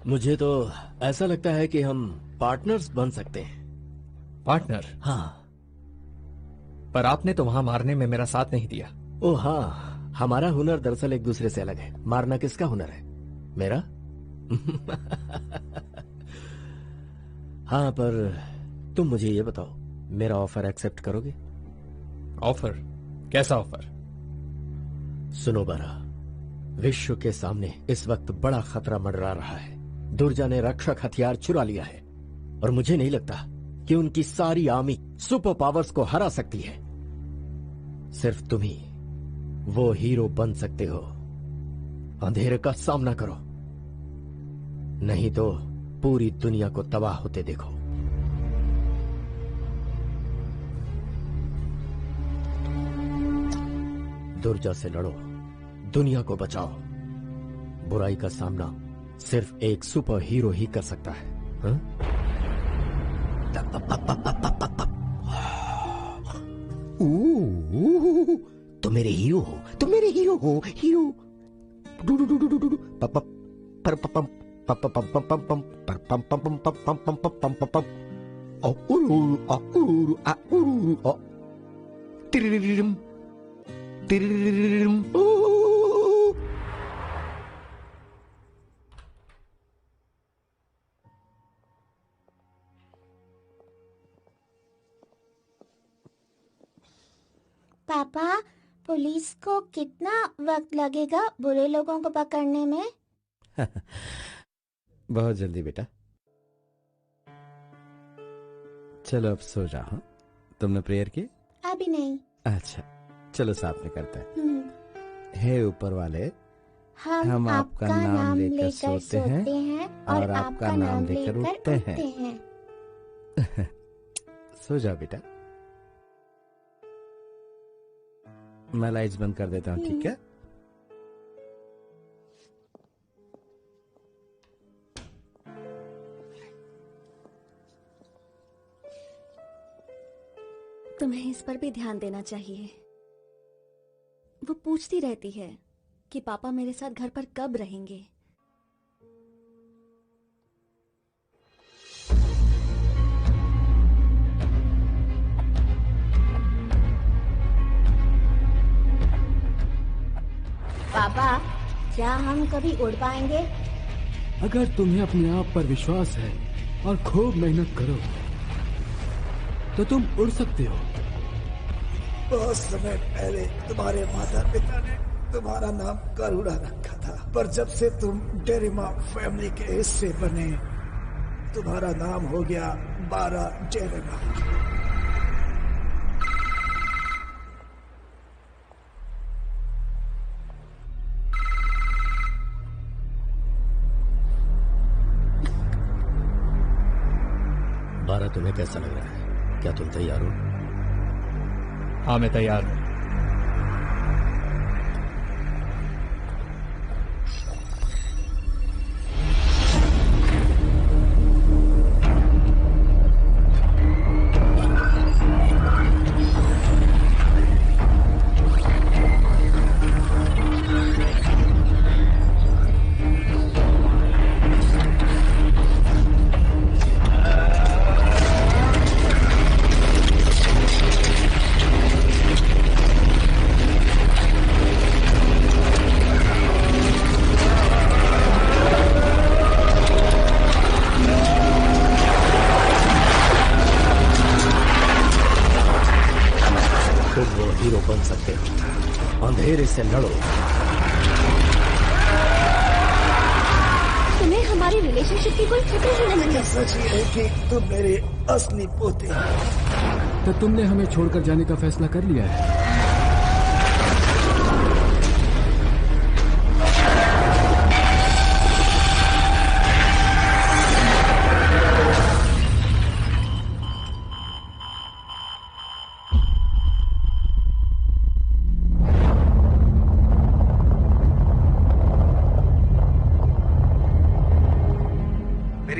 मुझे तो ऐसा लगता है कि हम पार्टनर्स बन सकते हैं। पार्टनर? हाँ। पर आपने तो वहां मारने में मेरा साथ नहीं दिया। ओ हाँ, हमारा हुनर दरअसल एक दूसरे से अलग है। मारना किसका हुनर है? मेरा? हाँ, पर तुम मुझे ये बताओ, मेरा ऑफर एक्सेप्ट करोगे? ऑफर? कैसा ऑफर? सुनो बारा, विश्व के सामने इस वक्त बड़ा खतरा मंडरा रहा है। दुर्जा ने रक्षक हथियार चुरा लिया है और मुझे नहीं लगता कि उनकी सारी आर्मी सुपर पावर्स को हरा सकती है। सिर्फ तुम ही वो हीरो बन सकते हो। अंधेरे का सामना करो, नहीं तो पूरी दुनिया को तबाह होते देखो। दुर्जा से लड़ो, दुनिया को बचाओ। बुराई का सामना सिर्फ एक सुपर हीरो ही कर सकता है। हा? तुम मेरे हीरो हो, तुम मेरे हीरो हो, हीरो। पापा, पुलिस को कितना वक्त लगेगा बुरे लोगों को पकड़ने में? बहुत जल्दी बेटा। चलो अब सो जाओ। तुमने प्रेयर की? अभी नहीं। अच्छा, चलो साथ में करते हैं। हे ऊपर वाले, हम आपका नाम लेकर सोते हैं और आपका नाम लेकर उठते हैं। सो जाओ बेटा। मैं लाइट्स बंद कर देता हूँ, ठीक है? तुम्हें इस पर भी ध्यान देना चाहिए। वो पूछती रहती है कि पापा मेरे साथ घर पर कब रहेंगे। पापा, क्या हम कभी उड़ पाएंगे? अगर तुम्हें अपने आप पर विश्वास है और खूब मेहनत करो तो तुम उड़ सकते हो। बहुत समय पहले तुम्हारे माता पिता ने तुम्हारा नाम गरुड़ा रखा था, पर जब से तुम डेरिमा फैमिली के हिस्से बने, तुम्हारा नाम हो गया 12 डेरिमा। तुम्हें कैसा लग रहा है? क्या तुम तैयार हो? हाँ, मैं तैयार हूं। अंधेरे से लड़ो। तुम्हें हमारी रिलेशनशिप की कोई फिक्र ही नहीं है। सच ये है कि तुम मेरे असली पोते हो। तो तुमने हमें छोड़कर जाने का फैसला कर लिया है?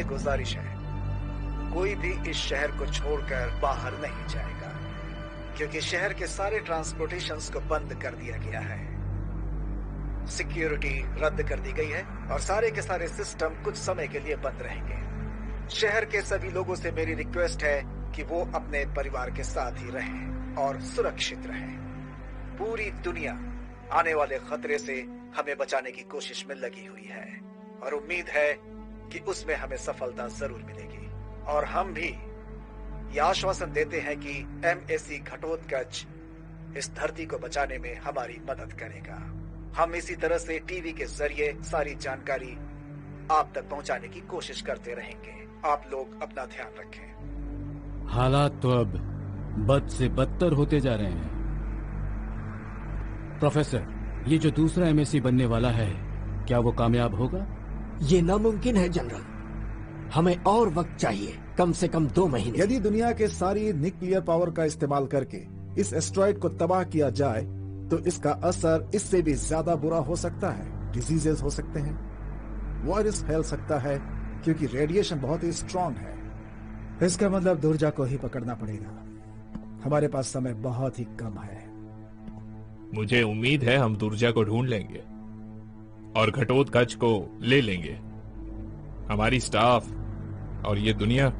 गुजारिश है, कोई भी इस शहर को छोड़कर बाहर नहीं जाएगा, क्योंकि शहर के सारे ट्रांसपोर्टेशंस को बंद कर दिया गया है। सिक्योरिटी रद्द कर दी गई है और सारे के सारे सिस्टम कुछ समय के लिए बंद रहेंगे। शहर के सभी लोगों से मेरी रिक्वेस्ट है कि वो अपने परिवार के साथ ही रहें और सुरक्षित रहें। पूरी दुनिया आने वाले खतरे से हमें बचाने की कोशिश में लगी हुई है और उम्मीद है कि उसमें हमें सफलता जरूर मिलेगी। और हम भी ये आश्वासन देते हैं कि MAC घटोत्कच इस धरती को बचाने में हमारी मदद करेगा। हम इसी तरह से टीवी के जरिए सारी जानकारी आप तक पहुंचाने की कोशिश करते रहेंगे। आप लोग अपना ध्यान रखें। हालात तो अब बद से बदतर होते जा रहे हैं। प्रोफेसर, ये जो दूसरा MAC बनने वाला है, क्या वो कामयाब होगा? ये नामुमकिन है जनरल, हमें और वक्त चाहिए, कम से कम 2 महीने। यदि दुनिया के सारी न्यूक्लियर पावर का इस्तेमाल करके इस एस्ट्रॉइड को तबाह किया जाए तो इसका असर इससे भी ज्यादा बुरा हो सकता है। डिजीजेस हो सकते हैं, वायरस फैल सकता है, क्योंकि रेडिएशन बहुत ही स्ट्रांग है। इसका मतलब दुर्जा को ही पकड़ना पड़ेगा। हमारे पास समय बहुत ही कम है। मुझे उम्मीद है हम दुर्जा को ढूंढ लेंगे और घटोत्कच को ले लेंगे। हमारी स्टाफ और ये दुनिया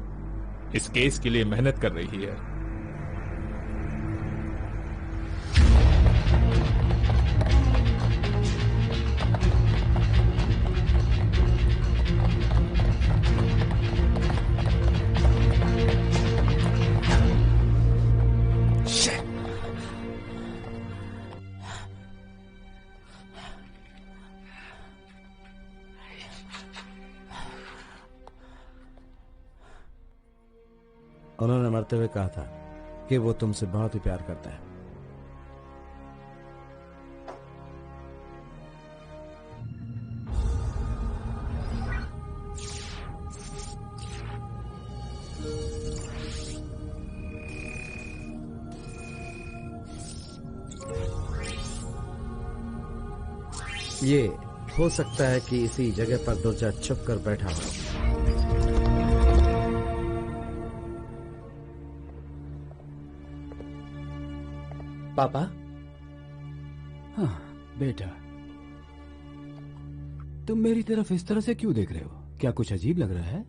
इस केस के लिए मेहनत कर रही है। उन्होंने मरते हुए कहा था कि वो तुमसे बहुत ही प्यार करता है। ये हो सकता है कि इसी जगह पर दुर्जा छुप कर बैठा हो। पापा? हाँ बेटा, तुम मेरी तरफ इस तरह से क्यों देख रहे हो? क्या कुछ अजीब लग रहा है?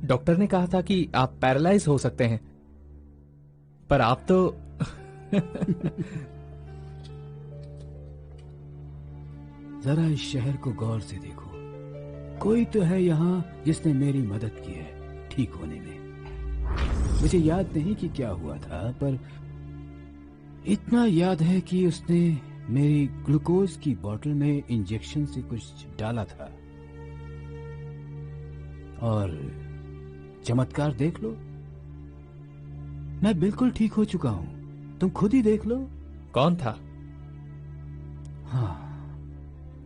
डॉक्टर ने कहा था कि आप पैरालाइज हो सकते हैं, पर आप तो जरा इस शहर को गौर से देखो। कोई तो है यहाँ जिसने मेरी मदद की है ठीक होने में। मुझे याद नहीं कि क्या हुआ था, पर इतना याद है कि उसने मेरी ग्लूकोज की बोतल में इंजेक्शन से कुछ डाला था। और चमत्कार देख लो, मैं बिल्कुल ठीक हो चुका हूं। तुम खुद ही देख लो। कौन था? हाँ,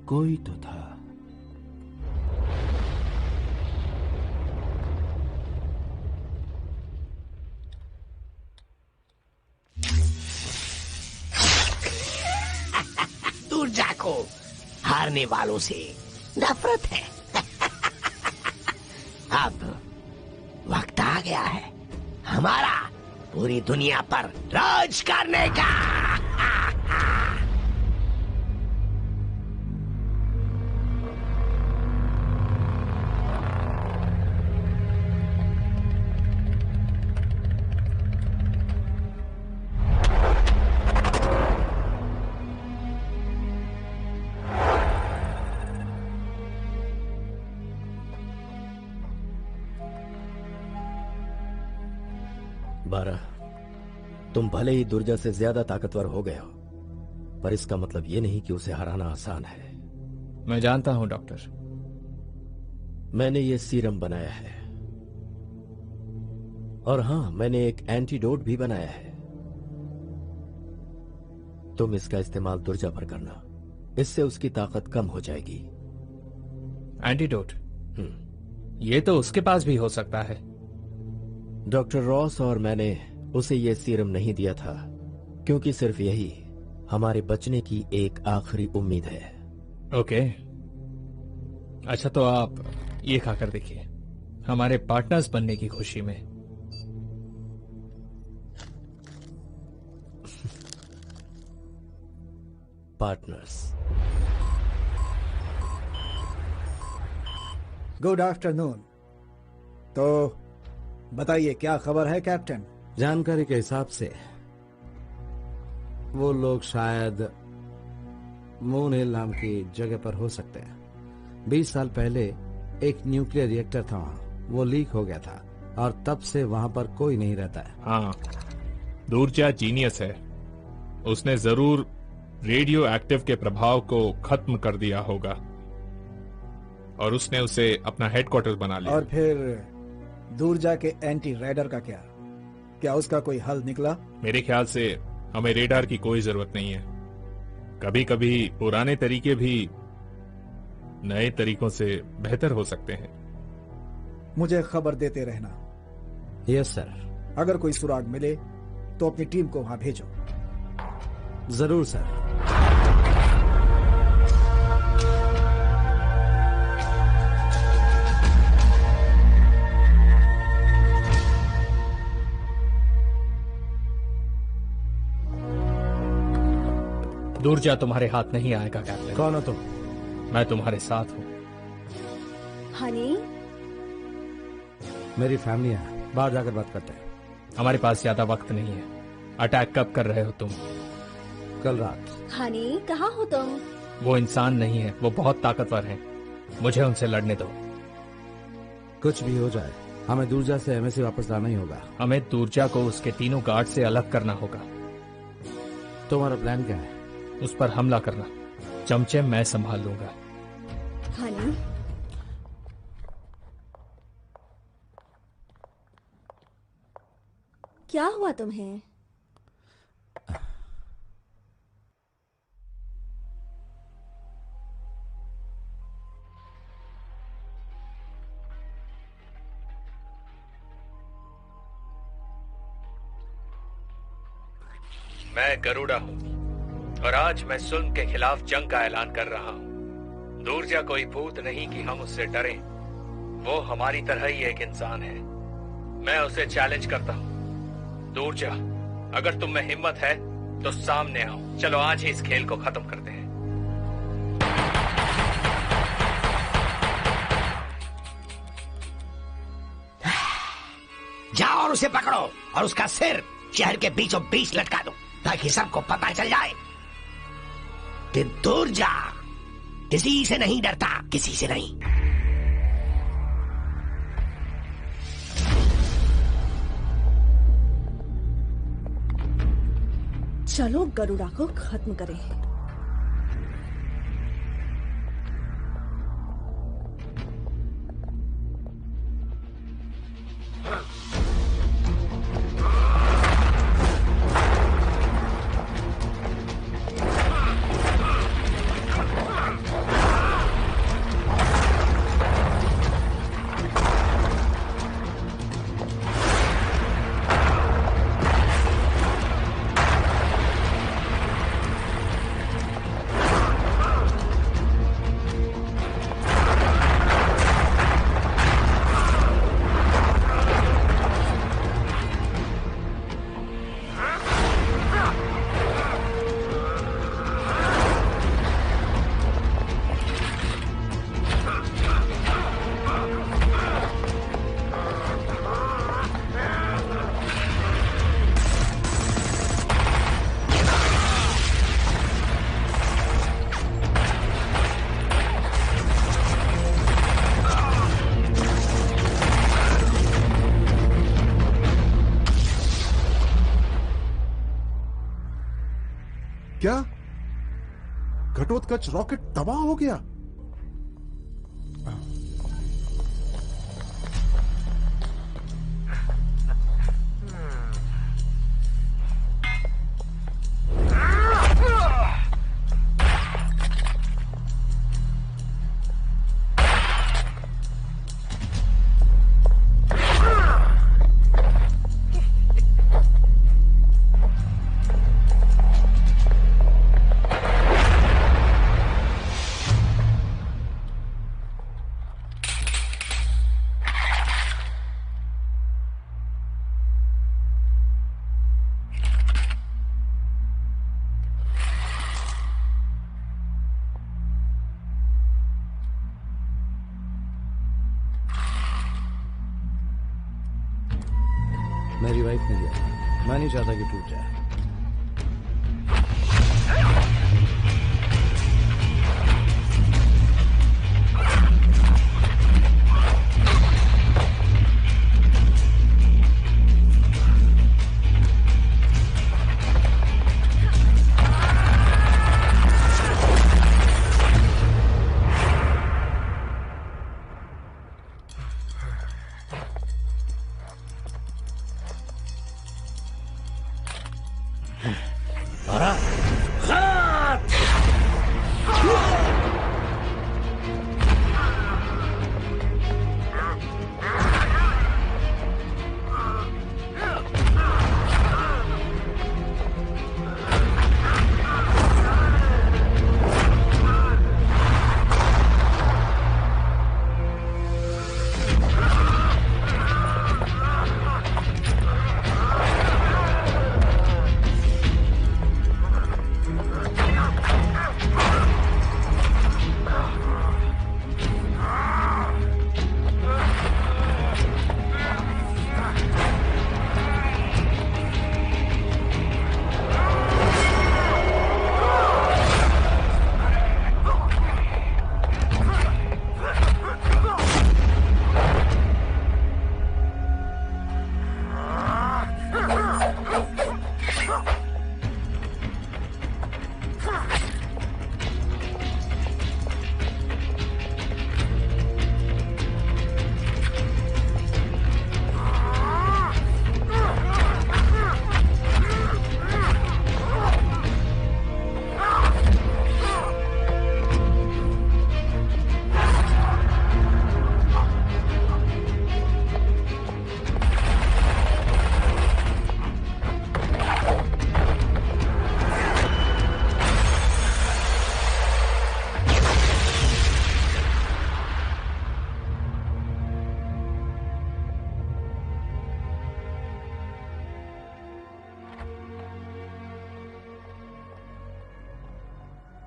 कोई तो था। दुर्जा को हारने वालों से नफरत है। अब वक्त आ गया है हमारा पूरी दुनिया पर राज करने का। बारह, तुम भले ही दुर्जा से ज्यादा ताकतवर हो गए हो, पर इसका मतलब ये नहीं कि उसे हराना आसान है। मैं जानता हूं डॉक्टर। मैंने ये सीरम बनाया है, और हां, मैंने एक एंटीडोट भी बनाया है। तुम इसका इस्तेमाल दुर्जा पर करना, इससे उसकी ताकत कम हो जाएगी। एंटीडोट? ये तो उसके पास भी हो सकता है। डॉक्टर रॉस और मैंने उसे यह सीरम नहीं दिया था क्योंकि सिर्फ यही हमारे बचने की एक आखिरी उम्मीद है। ओके, अच्छा तो आप ये खाकर देखिए, हमारे पार्टनर्स बनने की खुशी में। पार्टनर्स। Good afternoon. तो बताइए क्या खबर है कैप्टन? जानकारी के हिसाब से वो लोग शायद मून हिल नाम की जगह पर हो सकते हैं। 20 साल पहले एक न्यूक्लियर रिएक्टर था वहां, वो लीक हो गया था और तब से वहां पर कोई नहीं रहता है। हाँ, दुर्जा जीनियस है। उसने जरूर रेडियो एक्टिव के प्रभाव को खत्म कर दिया होगा और उसने उसे अपना हेडक्वार्टर बना लिया। और फिर दुर्जा के एंटी रेडर का क्या उसका कोई हल निकला? मेरे ख्याल से हमें रेडार की कोई जरूरत नहीं है। कभी कभी पुराने तरीके भी नए तरीकों से बेहतर हो सकते हैं। मुझे खबर देते रहना। Yes sir. अगर कोई सुराग मिले तो अपनी टीम को वहां भेजो। जरूर सर। दुर्जा तुम्हारे हाथ नहीं आएगा कैप्टन। कौन हो तुम? मैं तुम्हारे साथ हूँ। हनी, मेरी फैमिली है, बाहर जाकर बात करते हैं। हमारे पास ज्यादा वक्त नहीं है। अटैक कब कर रहे हो तुम? कल रात। हनी, कहाँ हो तुम? वो इंसान नहीं है, वो बहुत ताकतवर हैं। मुझे उनसे लड़ने दो। कुछ भी हो जाए, हमें दुर्जा से एमएससी वापस लाना ही होगा। हमें दुर्जा को उसके तीनों गार्ड से अलग करना होगा। तुम्हारा प्लान क्या है? उस पर हमला करना। चमचे मैं संभाल लूंगा। हनी, क्या हुआ तुम्हें? मैं गरुड़ा हूँ और आज मैं सुल्म के खिलाफ जंग का ऐलान कर रहा हूँ। दुर्जा कोई भूत नहीं कि हम उससे डरें। वो हमारी तरह ही एक इंसान है। मैं उसे चैलेंज करता हूँ। दुर्जा, अगर तुम में हिम्मत है तो सामने आओ। चलो आज ही इस खेल को खत्म करते हैं। जाओ और उसे पकड़ो और उसका सिर शहर के बीचों बीच लटका दो ताकि सबको पता चल जाए कि दुर्जा किसी से नहीं डरता, किसी से नहीं। चलो गरुड़ा को खत्म करें। क्या घटोत्कच रॉकेट तबाह हो गया? मेरी वाइफ ने दिया, मैं नहीं चाहता कि टूट जाए।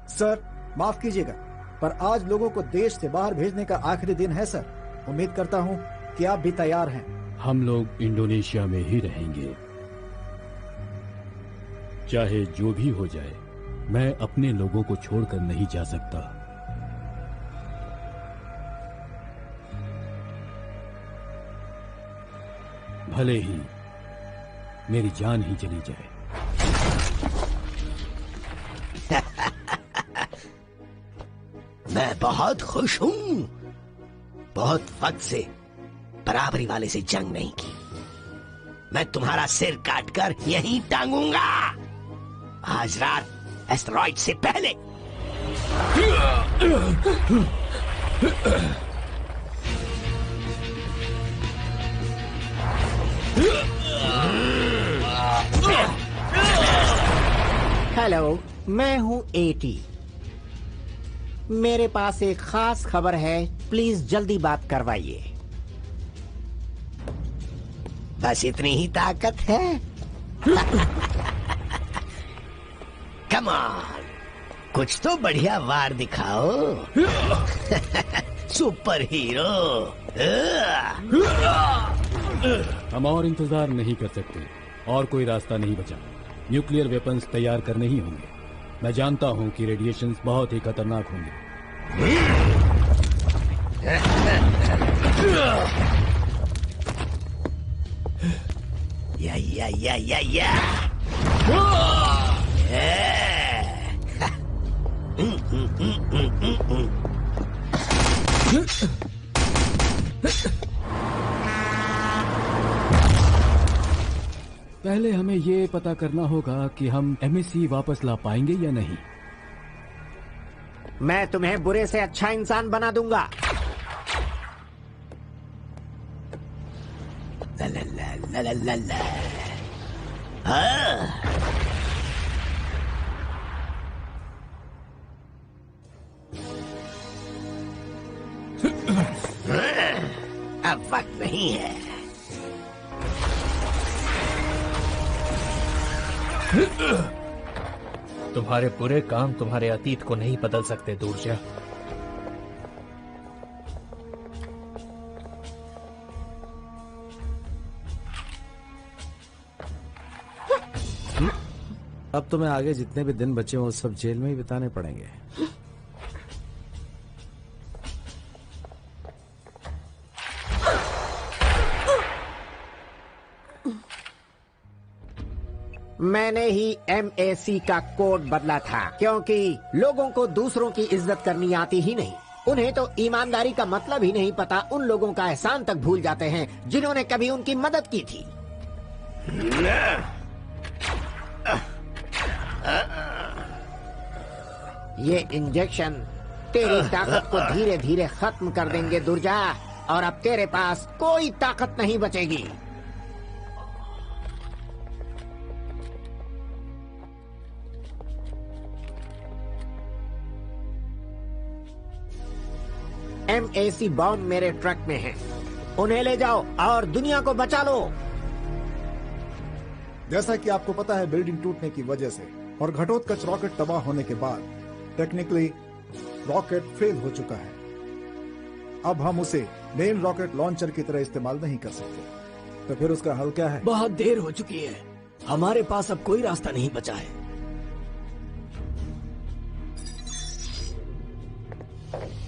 सर माफ कीजिएगा, पर आज लोगों को देश से बाहर भेजने का आखिरी दिन है सर। उम्मीद करता हूं कि आप भी तैयार हैं। हम लोग इंडोनेशिया में ही रहेंगे, चाहे जो भी हो जाए। मैं अपने लोगों को छोड़कर नहीं जा सकता। भले ही मेरी जान ही चली जाए। मैं बहुत खुश हूं। बहुत वक्त से बराबरी वाले से जंग नहीं की। मैं तुम्हारा सिर काटकर यहीं टांगूंगा आज रात एस्टेरॉइड से पहले। हेलो, मैं हूं एटी। मेरे पास एक खास खबर है, प्लीज जल्दी बात करवाइए। बस इतनी ही ताकत है? कम ऑन, कुछ तो बढ़िया वार दिखाओ। Super hero. हम और इंतजार नहीं कर सकते, और कोई रास्ता नहीं बचा। न्यूक्लियर वेपन्स तैयार करने ही होंगे। मैं जानता हूं कि रेडिएशंस बहुत ही खतरनाक होंगे। या पहले हमें ये पता करना होगा कि हम एमएसी वापस ला पाएंगे या नहीं। मैं तुम्हें बुरे से अच्छा इंसान बना दूंगा। ला ला ला ला ला ला। हाँ। अब वक्त नहीं है। तुम्हारे बुरे काम तुम्हारे अतीत को नहीं बदल सकते दूरजा। अब तुम्हें आगे जितने भी दिन बचे हो सब जेल में ही बिताने पड़ेंगे। मैंने ही एमएसी का कोड बदला था क्योंकि लोगों को दूसरों की इज्जत करनी आती ही नहीं। उन्हें तो ईमानदारी का मतलब ही नहीं पता। उन लोगों का एहसान तक भूल जाते हैं जिन्होंने कभी उनकी मदद की थी। ये इंजेक्शन तेरी ताकत को धीरे धीरे खत्म कर देंगे दुर्जा, और अब तेरे पास कोई ताकत नहीं बचेगी। एमएसी बॉम्ब मेरे ट्रक में है, उन्हें ले जाओ और दुनिया को बचा लो। जैसा कि आपको पता है, बिल्डिंग टूटने की वजह से और घटोत्कच रॉकेट तबाह होने के बाद टेक्निकली रॉकेट फेल हो चुका है। अब हम उसे मेन रॉकेट लॉन्चर की तरह इस्तेमाल नहीं कर सकते। तो फिर उसका हल क्या है? बहुत देर हो चुकी है, हमारे पास अब कोई रास्ता नहीं बचा है।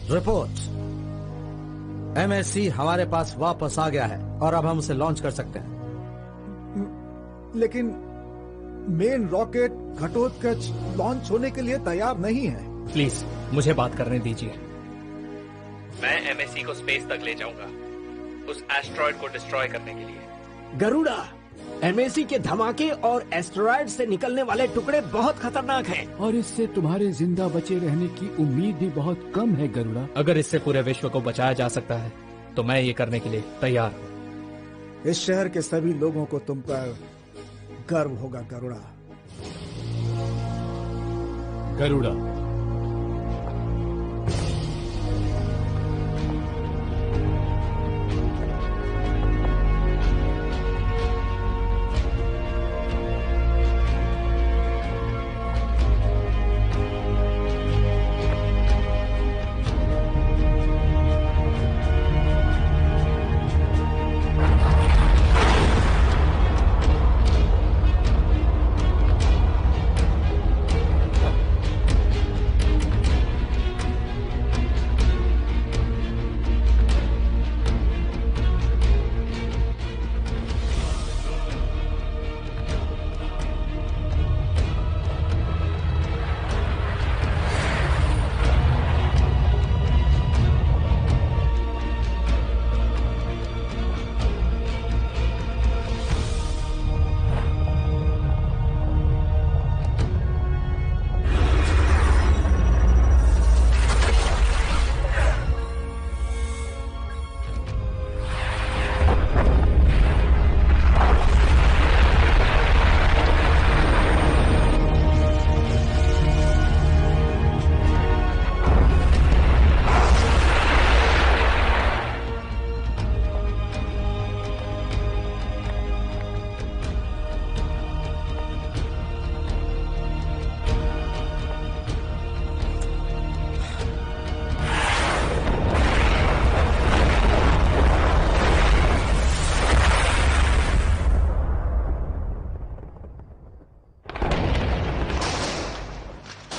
रिपोर्ट, एमएससी हमारे पास वापस आ गया है और अब हम उसे लॉन्च कर सकते हैं। लेकिन मेन रॉकेट घटोत्कच लॉन्च होने के लिए तैयार नहीं है। प्लीज मुझे बात करने दीजिए। मैं एमएससी को स्पेस तक ले जाऊंगा उस एस्ट्रॉयड को डिस्ट्रॉय करने के लिए। गरुड़ा, एमएससी के धमाके और एस्टेरॉयड से निकलने वाले टुकड़े बहुत खतरनाक हैं। और इससे तुम्हारे जिंदा बचे रहने की उम्मीद भी बहुत कम है गरुड़ा। अगर इससे पूरे विश्व को बचाया जा सकता है तो मैं ये करने के लिए तैयार हूँ। इस शहर के सभी लोगों को तुम पर गर्व होगा गरुड़ा। गरुड़ा,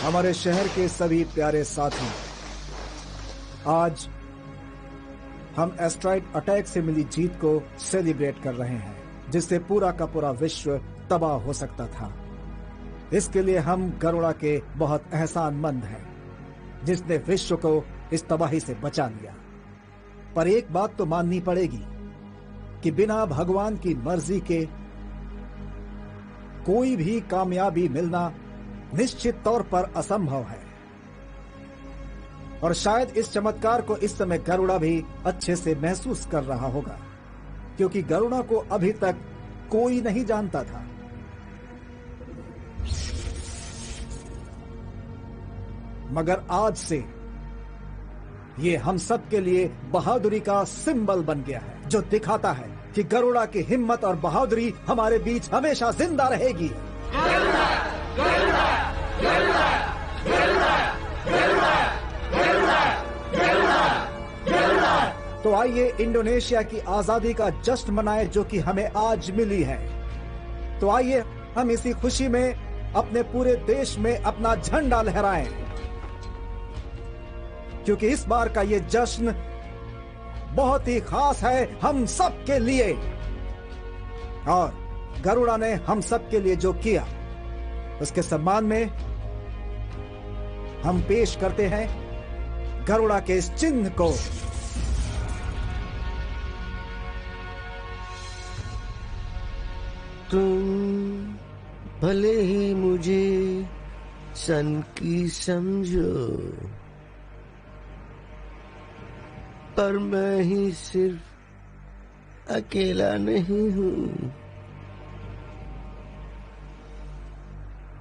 हमारे शहर के सभी प्यारे साथी, आज हम एस्ट्रॉयड अटैक से मिली जीत को सेलिब्रेट कर रहे हैं, जिससे पूरा का पूरा विश्व तबाह हो सकता था। इसके लिए हम गरुड़ा के बहुत एहसानमंद हैं, जिसने विश्व को इस तबाही से बचा लिया। पर एक बात तो माननी पड़ेगी कि बिना भगवान की मर्जी के कोई भी कामयाबी मिलना निश्चित तौर पर असंभव है। और शायद इस चमत्कार को इस समय गरुड़ा भी अच्छे से महसूस कर रहा होगा, क्योंकि गरुड़ा को अभी तक कोई नहीं जानता था। मगर आज से ये हम सब के लिए बहादुरी का सिंबल बन गया है, जो दिखाता है कि गरुड़ा की हिम्मत और बहादुरी हमारे बीच हमेशा जिंदा रहेगी। गरुड़ा, गरुड़ा, गरुड़ा, गरुड़ा, गरुड़ा, गरुड़ा, गरुड़ा, गरुड़ा। तो आइए इंडोनेशिया की आजादी का जश्न मनाएं, जो कि हमें आज मिली है। तो आइए हम इसी खुशी में अपने पूरे देश में अपना झंडा लहराएं, क्योंकि इस बार का ये जश्न बहुत ही खास है हम सब के लिए। और गरुड़ा ने हम सब के लिए जो किया, उसके सम्मान में हम पेश करते हैं गरुड़ा के इस चिन्ह को। तुम भले ही मुझे सन की समझो, पर मैं ही सिर्फ अकेला नहीं हूँ।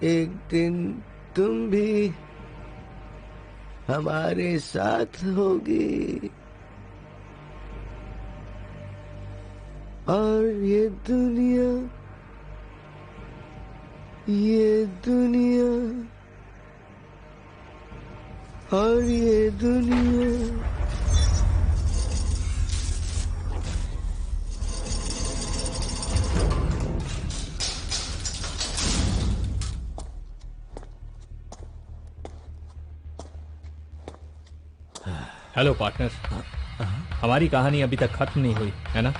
एक दिन तुम भी हमारे साथ होगी, और ये दुनिया और ये दुनिया हेलो पार्टनर, हमारी कहानी अभी तक खत्म नहीं हुई है ना?